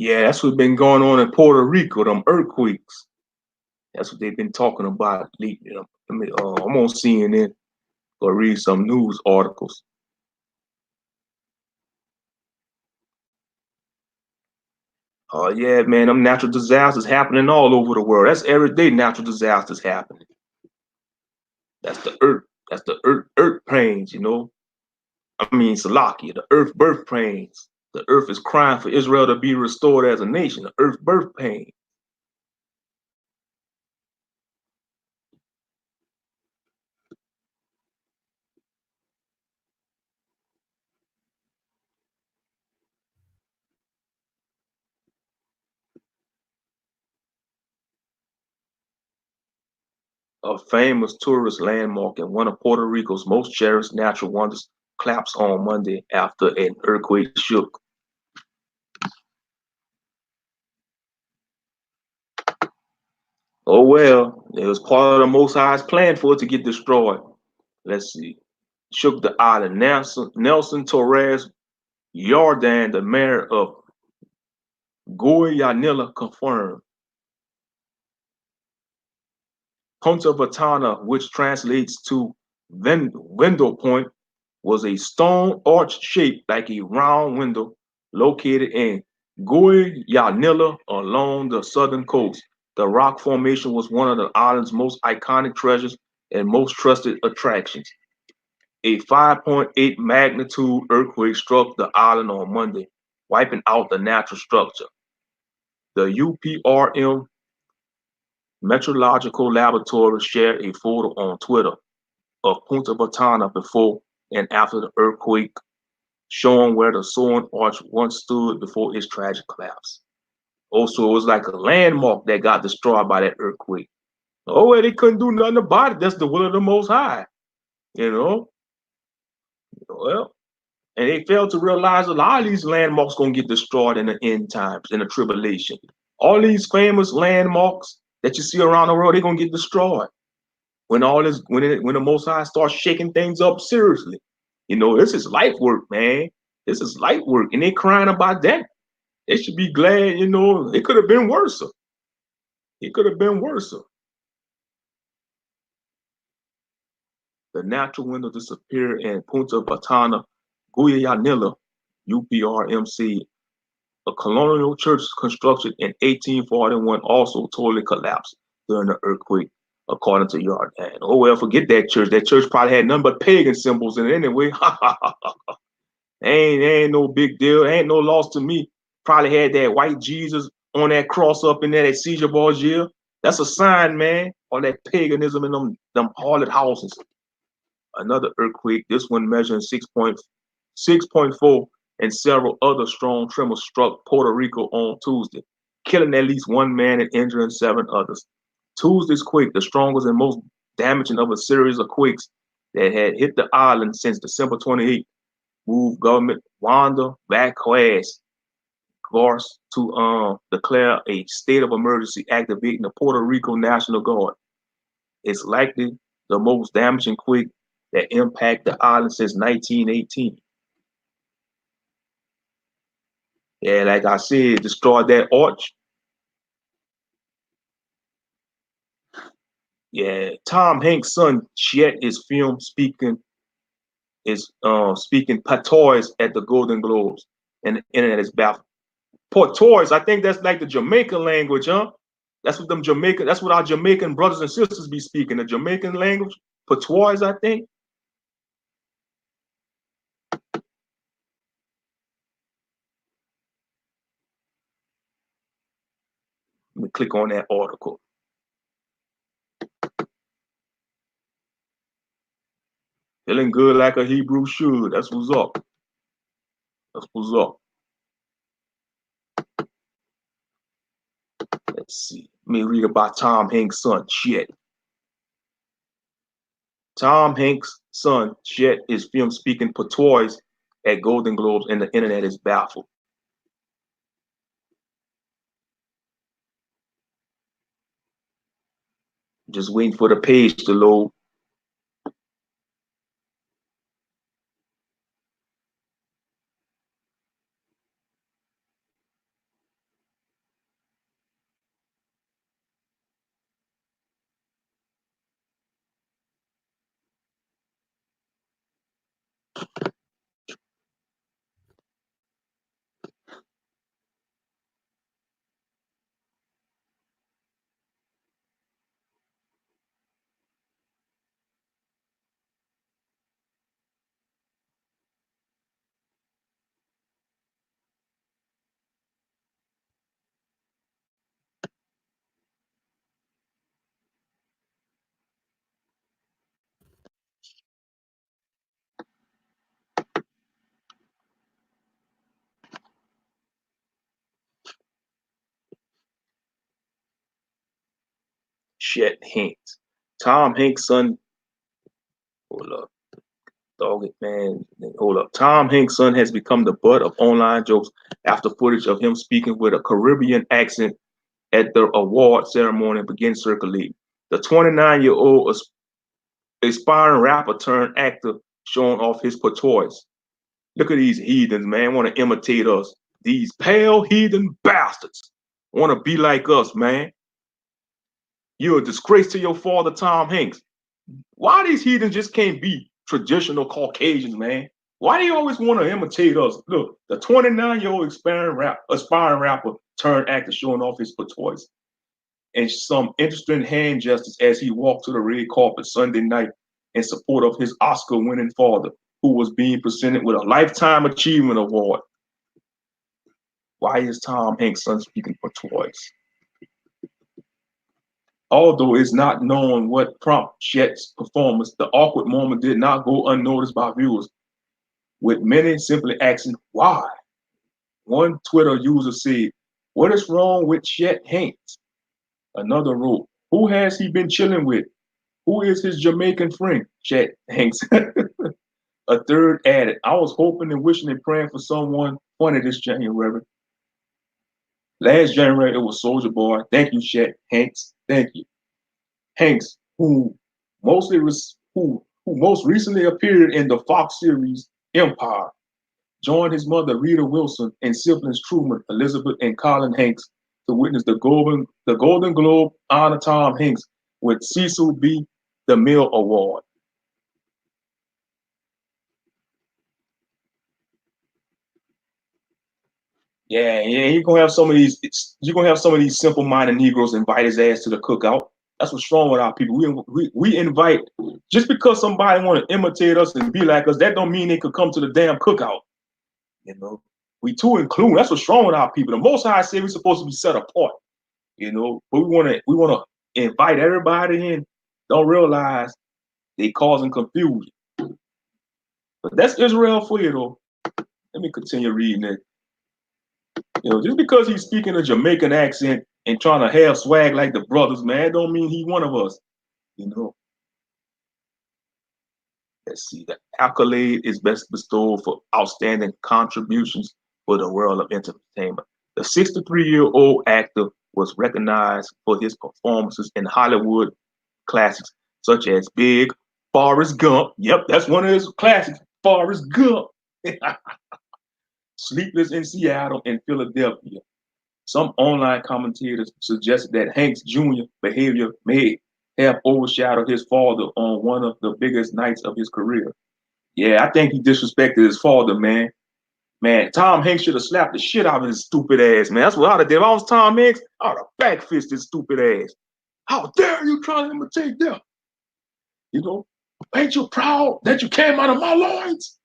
Yeah, that's what's been going on in Puerto Rico, them earthquakes. That's what they've been talking about lately. I'm on CNN or read some news articles. Oh yeah, man, them natural disasters happening all over the world. That's everyday natural disasters happening. That's the earth. That's the earth pains, you know. I mean, Salakia, the earth birth pains. The earth is crying for Israel to be restored as a nation. The earth birth pain. A famous tourist landmark and one of Puerto Rico's most cherished natural wonders collapsed on Monday after an earthquake shook. Oh well, it was part of the Most High's plan for it to get destroyed. Let's see. Shook the island. Nelson Torres Jordan, the mayor of Guayanilla, confirmed. Punta Vatana, which translates to window point, was a stone arch shaped like a round window located in Guayanilla along the southern coast. The rock formation was one of the island's most iconic treasures and most trusted attractions. A 5.8 magnitude earthquake struck the island on Monday, wiping out the natural structure. The UPRM Meteorological Laboratory shared a photo on Twitter of Punta Botana before and after the earthquake, showing where the soaring arch once stood before its tragic collapse. Also, it was like a landmark that got destroyed by that earthquake. Oh, well, they couldn't do nothing about it. That's the will of the Most High, you know? Well, and they failed to realize a lot of these landmarks gonna get destroyed in the end times, in the tribulation. All these famous landmarks that you see around the world, they're gonna get destroyed. When all this, when the Most High starts shaking things up seriously, you know, this is light work, man. This is light work, and they crying about that. They should be glad, you know. It could have been worse. It could have been worse. The natural window disappeared in Punta Batana, Guayanilla, UPRMC. A colonial church constructed in 1841 also totally collapsed during the earthquake, according to Yardan. Oh well, forget that church. That church probably had nothing but pagan symbols in it anyway. ain't no big deal. Ain't no loss to me. Probably had that white Jesus on that cross up in there at Caesar Borgia. That's a sign, man. All that paganism in them harlot houses. Another earthquake, this one measuring 6.4, and several other strong tremors struck Puerto Rico on Tuesday, killing at least one man and injuring seven others. Tuesday's quake, the strongest and most damaging of a series of quakes that had hit the island since December 28th, moved government Wanda Vazquez Garce to declare a state of emergency, activating the Puerto Rico National Guard. It's likely the most damaging quake that impacted the island since 1918. Yeah, like I said, destroyed that arch. Yeah, Tom Hanks' son Chet is film speaking patois at the Golden Globes, and the internet is baffled. Patois, I think that's like the Jamaican language, huh? That's what our Jamaican brothers and sisters be speaking, the Jamaican language. Patois, I think. Let me click on that article. Feeling good like a Hebrew should. That's what's up. That's what's up. Let's see. Let me read about Tom Hanks' son, Chet. Tom Hanks' son, Chet, is filmed speaking patois at Golden Globes, and the internet is baffled. Just waiting for the page to load. Chet Hanks. Tom Hanks' son. Hold up. Dog it, man. Hold up. Tom Hanks' son has become the butt of online jokes after footage of him speaking with a Caribbean accent at the award ceremony began circulating. The 29-year-old aspiring rapper turned actor showing off his patois. Look at these heathens, man. Want to imitate us. These pale heathen bastards want to be like us, man. You're a disgrace to your father, Tom Hanks. Why these heathens just can't be traditional Caucasians, man? Why do you always want to imitate us? Look, the 29-year-old aspiring rapper turned actor showing off his patois and some interesting hand gestures as he walked to the red carpet Sunday night in support of his Oscar-winning father, who was being presented with a Lifetime Achievement Award. Why is Tom Hanks' son speaking patois? Although it's not known what prompted Chet's performance, the awkward moment did not go unnoticed by viewers, with many simply asking why. One Twitter user said, "What is wrong with Chet Hanks?" Another wrote, "Who has he been chilling with? Who is his Jamaican friend, Chet Hanks?" A third added, "I was hoping and wishing and praying for someone funny this January. Last January, it was Soulja Boy. Thank you, Chet Hanks. Thank you." Hanks, who most recently appeared in the Fox series Empire, joined his mother Rita Wilson and siblings Truman, Elizabeth, and Colin Hanks to witness the Golden Globe honor Tom Hanks with Cecil B. DeMille Award. Yeah, you're gonna have some of these. You're gonna have some of these simple-minded Negroes invite his ass to the cookout. That's what's wrong with our people. We invite just because somebody want to imitate us and be like us. That don't mean they could come to the damn cookout. You know, we too include. That's what's wrong with our people. The Most High said we're supposed to be set apart. You know, but we wanna invite everybody in. Don't realize they causing confusion. But that's Israel for you, though. Let me continue reading it. You know, just because he's speaking a Jamaican accent and trying to have swag like the brothers, man, don't mean he one of us. You know. Let's see. The accolade is best bestowed for outstanding contributions for the world of entertainment. The 63-year-old actor was recognized for his performances in Hollywood classics such as Big, Forrest Gump. Yep, that's one of his classics. Forrest Gump. Sleepless in Seattle and Philadelphia. Some online commentators suggested that Hanks Jr. behavior may have overshadowed his father on one of the biggest nights of his career. Yeah, I think he disrespected his father, man. Man, Tom Hanks should have slapped the shit out of his stupid ass, man. That's what I'd have did. If I was Tom Hanks, I'd have backfisted his stupid ass. How dare you try to imitate them? You know, ain't you proud that you came out of my loins?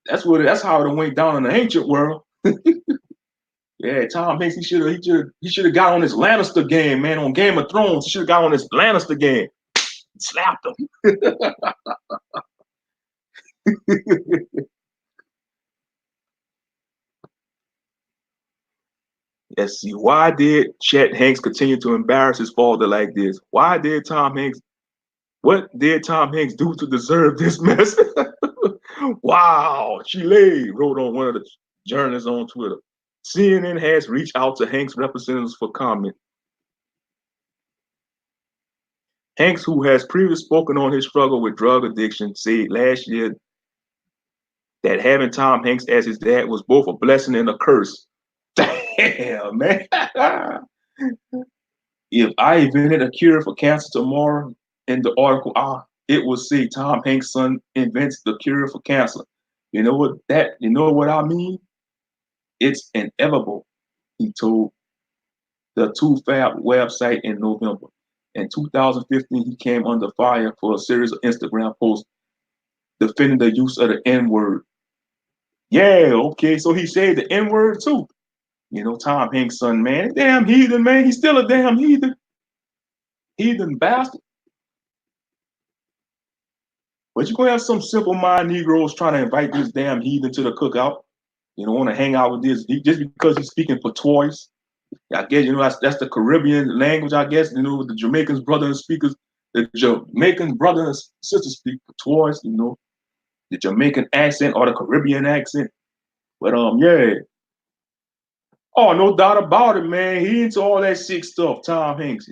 That's how it went down in the ancient world. Yeah, Tom Hanks, he should have got on his Lannister game, man, on Game of Thrones. He should have got on his Lannister game. Slapped him. Let's see. Why did Chet Hanks continue to embarrass his father like this? What did Tom Hanks do to deserve this mess? Wow, Chile wrote on one of the journalists on Twitter. CNN has reached out to Hanks representatives for comment. Hanks, who has previously spoken on his struggle with drug addiction, said last year that having Tom Hanks as his dad was both a blessing and a curse. Damn, man. If I invented a cure for cancer tomorrow, in the article, it would say Tom Hanks' son invents the cure for cancer. You know what I mean? It's inevitable, he told the 2Fab website in November. In 2015, he came under fire for a series of Instagram posts defending the use of the N-word. Yeah, okay, so he said the N-word too. You know, Tom Hanks' son, man, damn heathen, man. He's still a damn heathen. Heathen bastard. But you're gonna have some simple mind Negroes trying to invite this damn heathen to the cookout. You know, want to hang out with this just because he's speaking patois. I guess that's the Caribbean language. I guess the Jamaicans brother and speakers, the Jamaican brother and sister speak towards the Jamaican accent or the Caribbean accent. But yeah. Oh, no doubt about it, man. He into all that sick stuff, Tom Hanks.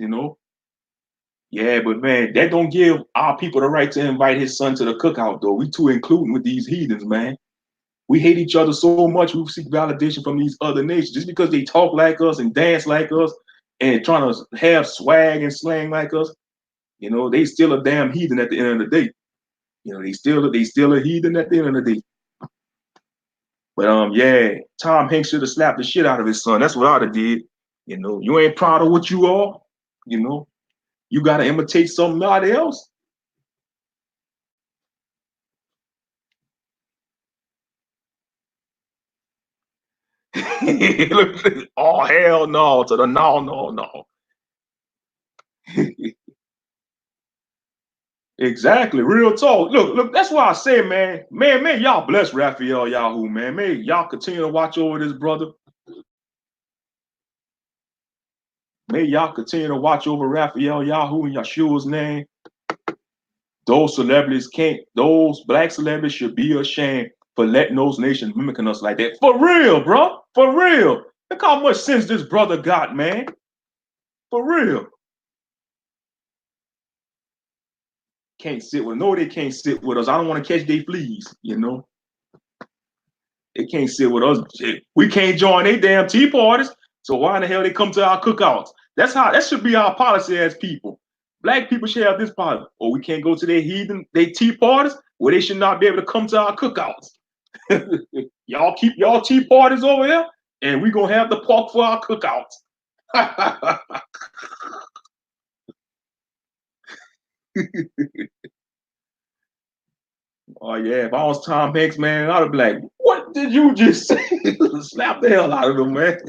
Yeah, but man, that don't give our people the right to invite his son to the cookout, though. We too including with these heathens, man. We hate each other so much. We seek validation from these other nations just because they talk like us and dance like us and trying to have swag and slang like us. They still a damn heathen at the end of the day. They still a heathen at the end of the day. But yeah, Tom Hanks should have slapped the shit out of his son. That's what I'd have did. You ain't proud of what you are. You gotta imitate somebody else. Oh hell no to the no. Exactly, real talk. Look. That's why I say, man, y'all bless Raphael Yahoo, man. May y'all continue to watch over this brother. May y'all continue to watch over Raphael Yahoo in Yeshua's name. Those black celebrities should be ashamed for letting those nations mimicking us like that. For real, bro. For real. Look how much sense this brother got, man. For real. Can't sit with no, they can't sit with us. I don't want to catch they fleas, They can't sit with us. We can't join their damn tea parties. So why in the hell they come to our cookouts? That should be our policy as people. Black people should have this policy. Or we can't go to their tea parties where they should not be able to come to our cookouts. Y'all keep y'all tea parties over here, and we gonna have the pork for our cookouts. Oh yeah, if I was Tom Hanks, man, I'd be like, "What did you just say?" Slap the hell out of him, man.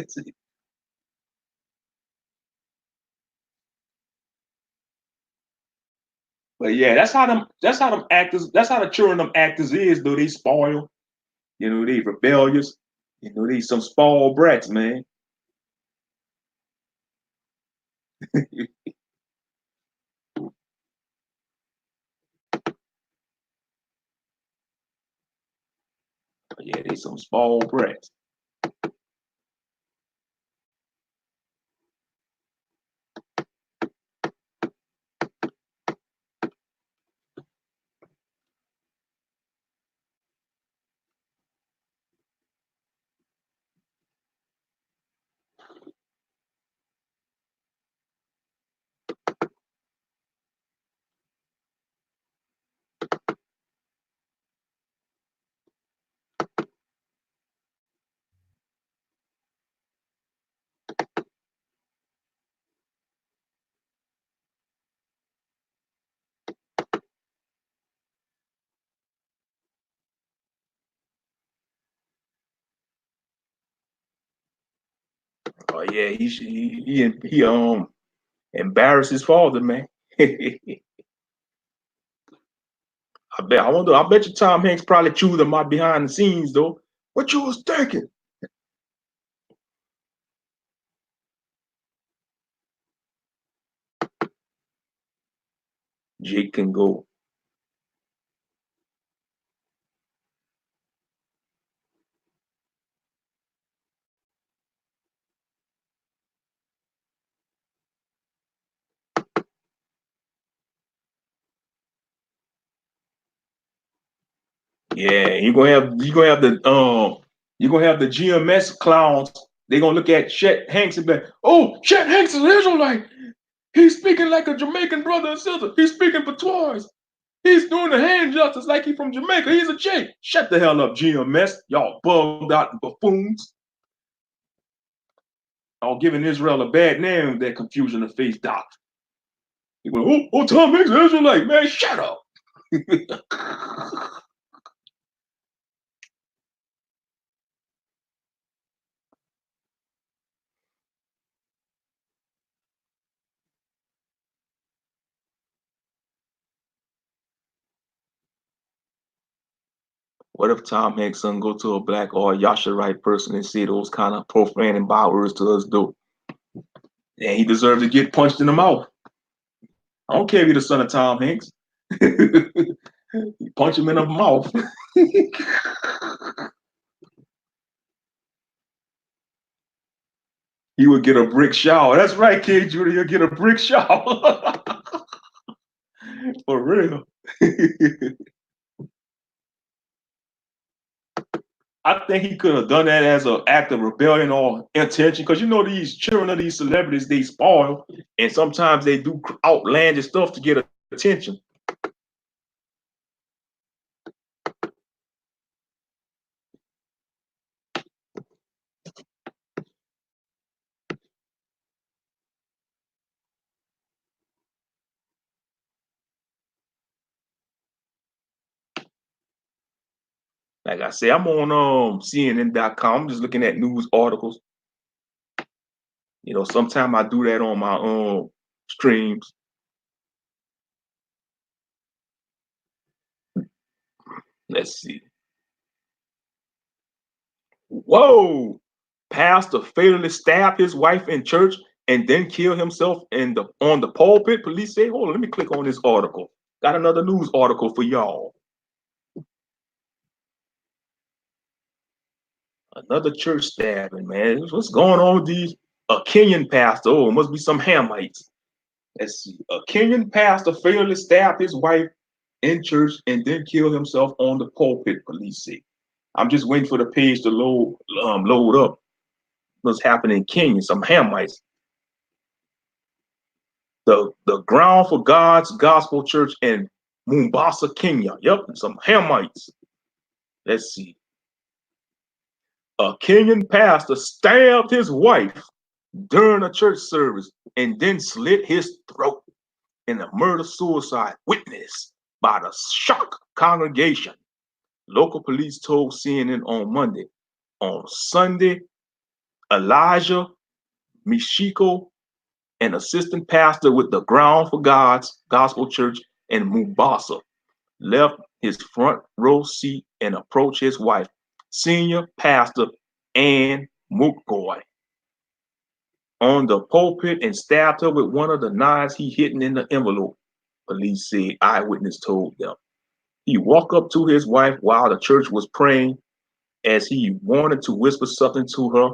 But yeah, that's how them actors, that's how the children of them actors is, though. They spoil, they rebellious, they some spoiled brats, man. But yeah, they some spoiled brats. Oh yeah, he embarrassed his father, man. I bet you Tom Hanks probably chewed him out behind the scenes though. What you was thinking? Jake can go. Yeah, you're gonna have the GMS clowns. They're gonna look at Chet Hanks and be like, oh, Chet Hanks is an Israelite. He's speaking like a Jamaican brother and sister. He's speaking patois. He's doing the hand justice like he's from Jamaica. He's a Jake. Shut the hell up, GMS. Y'all bugged out buffoons. Y'all giving Israel a bad name, that confusion of faith doctrine. He went, oh, Tom Hanks is Israelite. Man, shut up. What if Tom Hanks son go to a black or a Yasharite person and say those kind of profane and bad words to us, though? And he deserves to get punched in the mouth. I don't care if you're the son of Tom Hanks. Punch him in the mouth. He would get a brick shower. That's right, Kid Judy. You'll get a brick shower. For real. I think he could have done that as an act of rebellion or intention, because you know these children of these celebrities, they spoil, and sometimes they do outlandish stuff to get attention. Like I say, I'm on CNN.com. I'm just looking at news articles. You know, sometimes I do that on my streams. Let's see. Whoa! Pastor fatally stabbed his wife in church and then killed himself on the pulpit. Police say, hold on, let me click on this article. Got another news article for y'all. Another church stabbing, man. What's going on with these? A Kenyan pastor. Oh, it must be some Hamites. Let's see. A Kenyan pastor fatally stabbed his wife in church and then killed himself on the pulpit, police say. I'm just waiting for the page to load up. What's happening in Kenya? Some Hamites. The Ground for God's Gospel Church in Mombasa, Kenya. Yep, some Hamites. Let's see. A Kenyan pastor stabbed his wife during a church service and then slit his throat in a murder-suicide witnessed by the shocked congregation. Local police told CNN on Monday. On Sunday, Elijah Mishiko, an assistant pastor with the Ground for God's Gospel Church in Mombasa, left his front row seat and approached his wife, senior pastor Ann Mukgoy, on the pulpit and stabbed her with one of the knives he hidden in the envelope, police said. Eyewitness told them. He walked up to his wife while the church was praying. As he wanted to whisper something to her,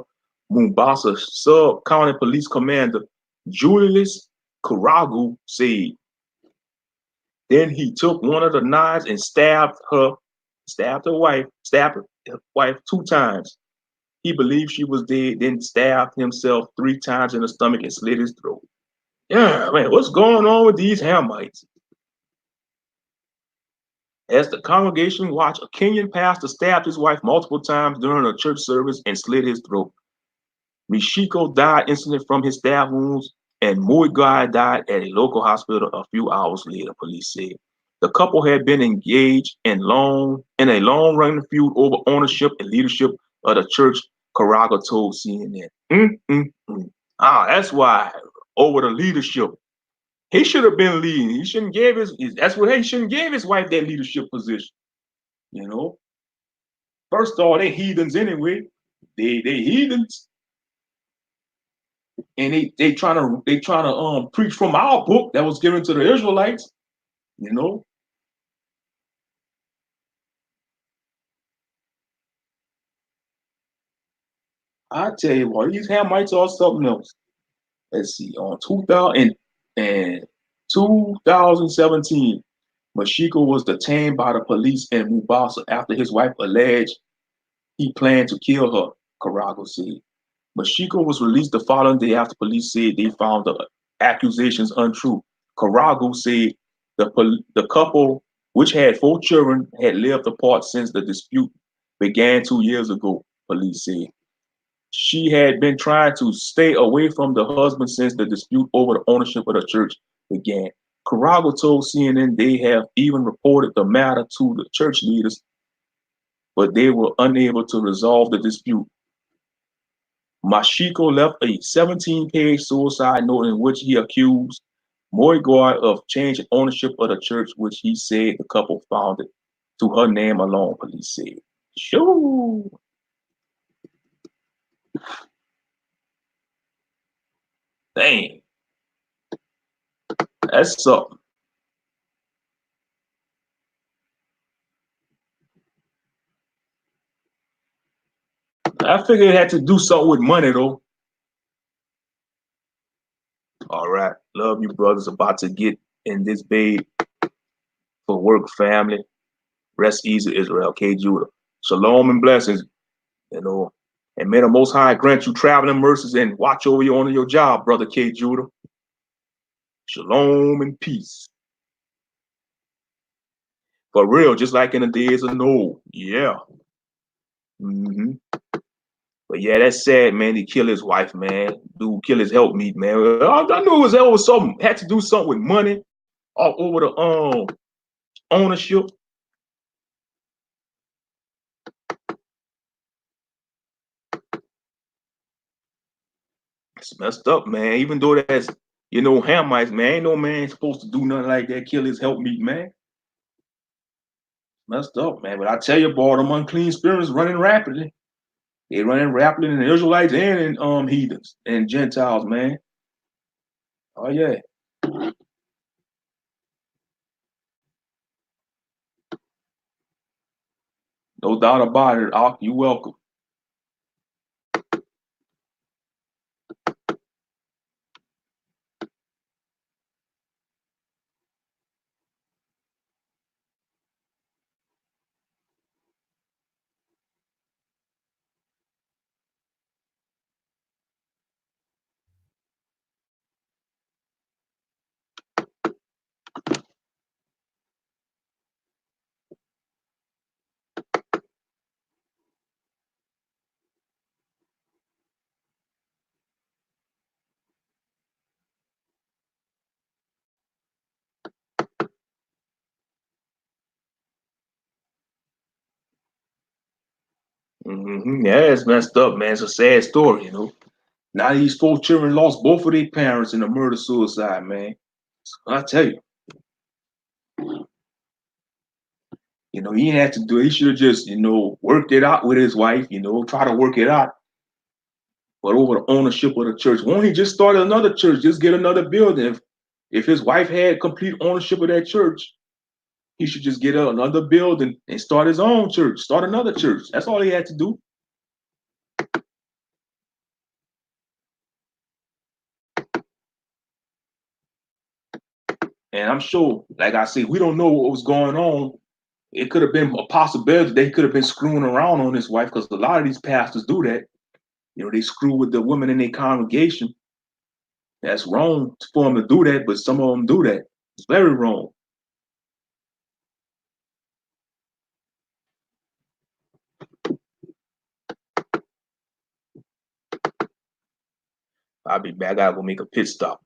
Mombasa sub-county police commander Julius Karagu said. Then he took one of the knives and stabbed her wife 2 times. He believed she was dead, then stabbed himself 3 times in the stomach and slit his throat. Yeah, man, what's going on with these Hamites? As the congregation watched, a Kenyan pastor stabbed his wife multiple times during a church service and slit his throat. Mishiko died instantly from his stab wounds, and Muigai died at a local hospital a few hours later, police said. The couple had been engaged in a long-running feud over ownership and leadership of the church, Karaga told CNN. That's why, over the leadership. He should have been leading. He shouldn't give he shouldn't give his wife that leadership position. You know? First of all, they heathens anyway. They heathens. And they trying to preach from our book that was given to the Israelites, you know. I tell you what, these Hamites are something else. Let's see, on 2017, Mashiko was detained by the police in Mombasa after his wife alleged he planned to kill her, Karago said. Mashiko was released the following day after police said they found the accusations untrue. Karago said the couple, which had 4 children, had lived apart since the dispute began 2 years ago, police said. She had been trying to stay away from the husband since the dispute over the ownership of the church began. Karago told CNN they have even reported the matter to the church leaders, but they were unable to resolve the dispute. Mashiko left a 17-page suicide note in which he accused Moigoi of changing ownership of the church, which he said the couple founded to her name alone, police said. Shoo! Dang, that's something. I figured it had to do something with money though. All right. Love you, brothers. About to get in this bed for work, family. Rest easy, Israel. K. Judah. Shalom and blessings, you know. And may the Most High grant you traveling mercies and watch over you on your job, brother K. Judah. Shalom and peace. For real, just like in the days of Noah. Yeah. hmm But yeah, that's sad, man. He killed his wife, man. Dude kill his helpmeet, man. I knew it was something. Had to do something with money all over the ownership. It's messed up, man. Even though that's Hamites, man. Ain't no man supposed to do nothing like that. Kill his helpmeet, man. Messed up, man. But I tell you, boy, them unclean spirits running rapidly. They running rapidly in the Israelites and in heathens and Gentiles, man. Oh yeah. No doubt about it. Ak, you welcome. Yeah, it's messed up, man. It's a sad story. Now these four children lost both of their parents in a murder suicide, man. I tell you, he had to do it. He should have just, worked it out with his wife, try to work it out. But over the ownership of the church, won't he just start another church, just get another building? If his wife had complete ownership of that church, he should just get another building and start his own church, start another church. That's all he had to do. And I'm sure, like I said, we don't know what was going on. It could have been a possibility they could have been screwing around on his wife because a lot of these pastors do that. They screw with the women in their congregation. That's wrong for them to do that, but some of them do that. It's very wrong. I'll be back. I gotta go make a pit stop.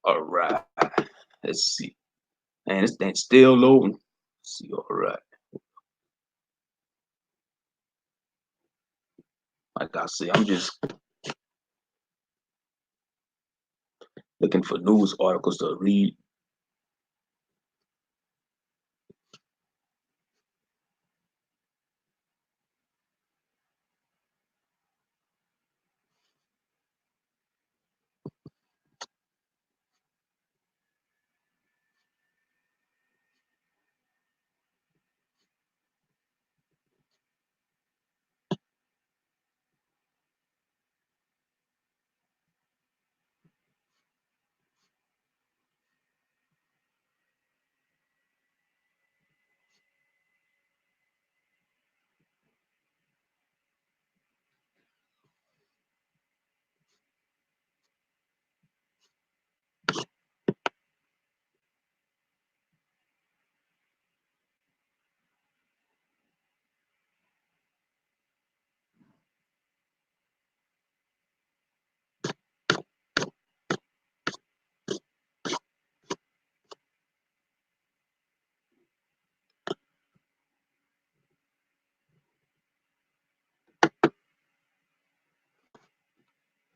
All right. Let's see. And this thing's still loading. Let's see. All right. Like I say, I'm just looking for news articles to read.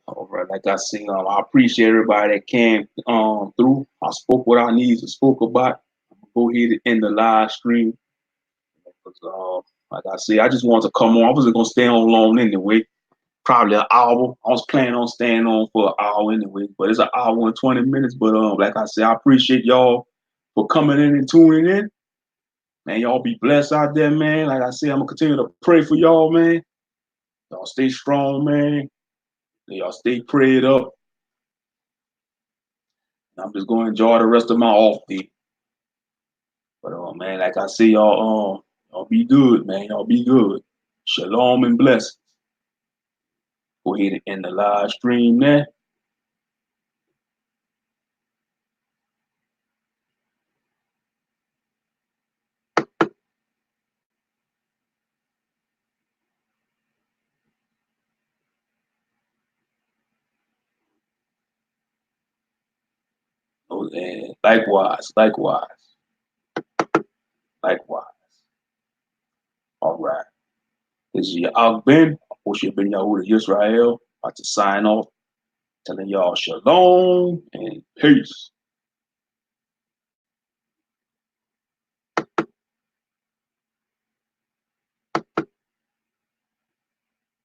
All right, like I say, I appreciate everybody that came through. I spoke what I needed to spoke about. Go ahead and end the live stream. 'Cause, like I say, I just wanted to come on. I wasn't gonna stay on long anyway. Probably an hour. I was planning on staying on for an hour anyway, but it's an hour and 20 minutes. But like I said, I appreciate y'all for coming in and tuning in. Man, y'all be blessed out there, man. Like I said, I'm gonna continue to pray for y'all, man. Y'all stay strong, man. Y'all stay prayed up. I'm just gonna enjoy the rest of my off day. But man, like I say, y'all be good, man. Y'all be good. Shalom and blessings. Go ahead and end the live stream there. Oh, and likewise, likewise, likewise. All right. This is your Ben, Moshe Ben Yahuda Yisrael, about to sign off, telling y'all shalom and peace.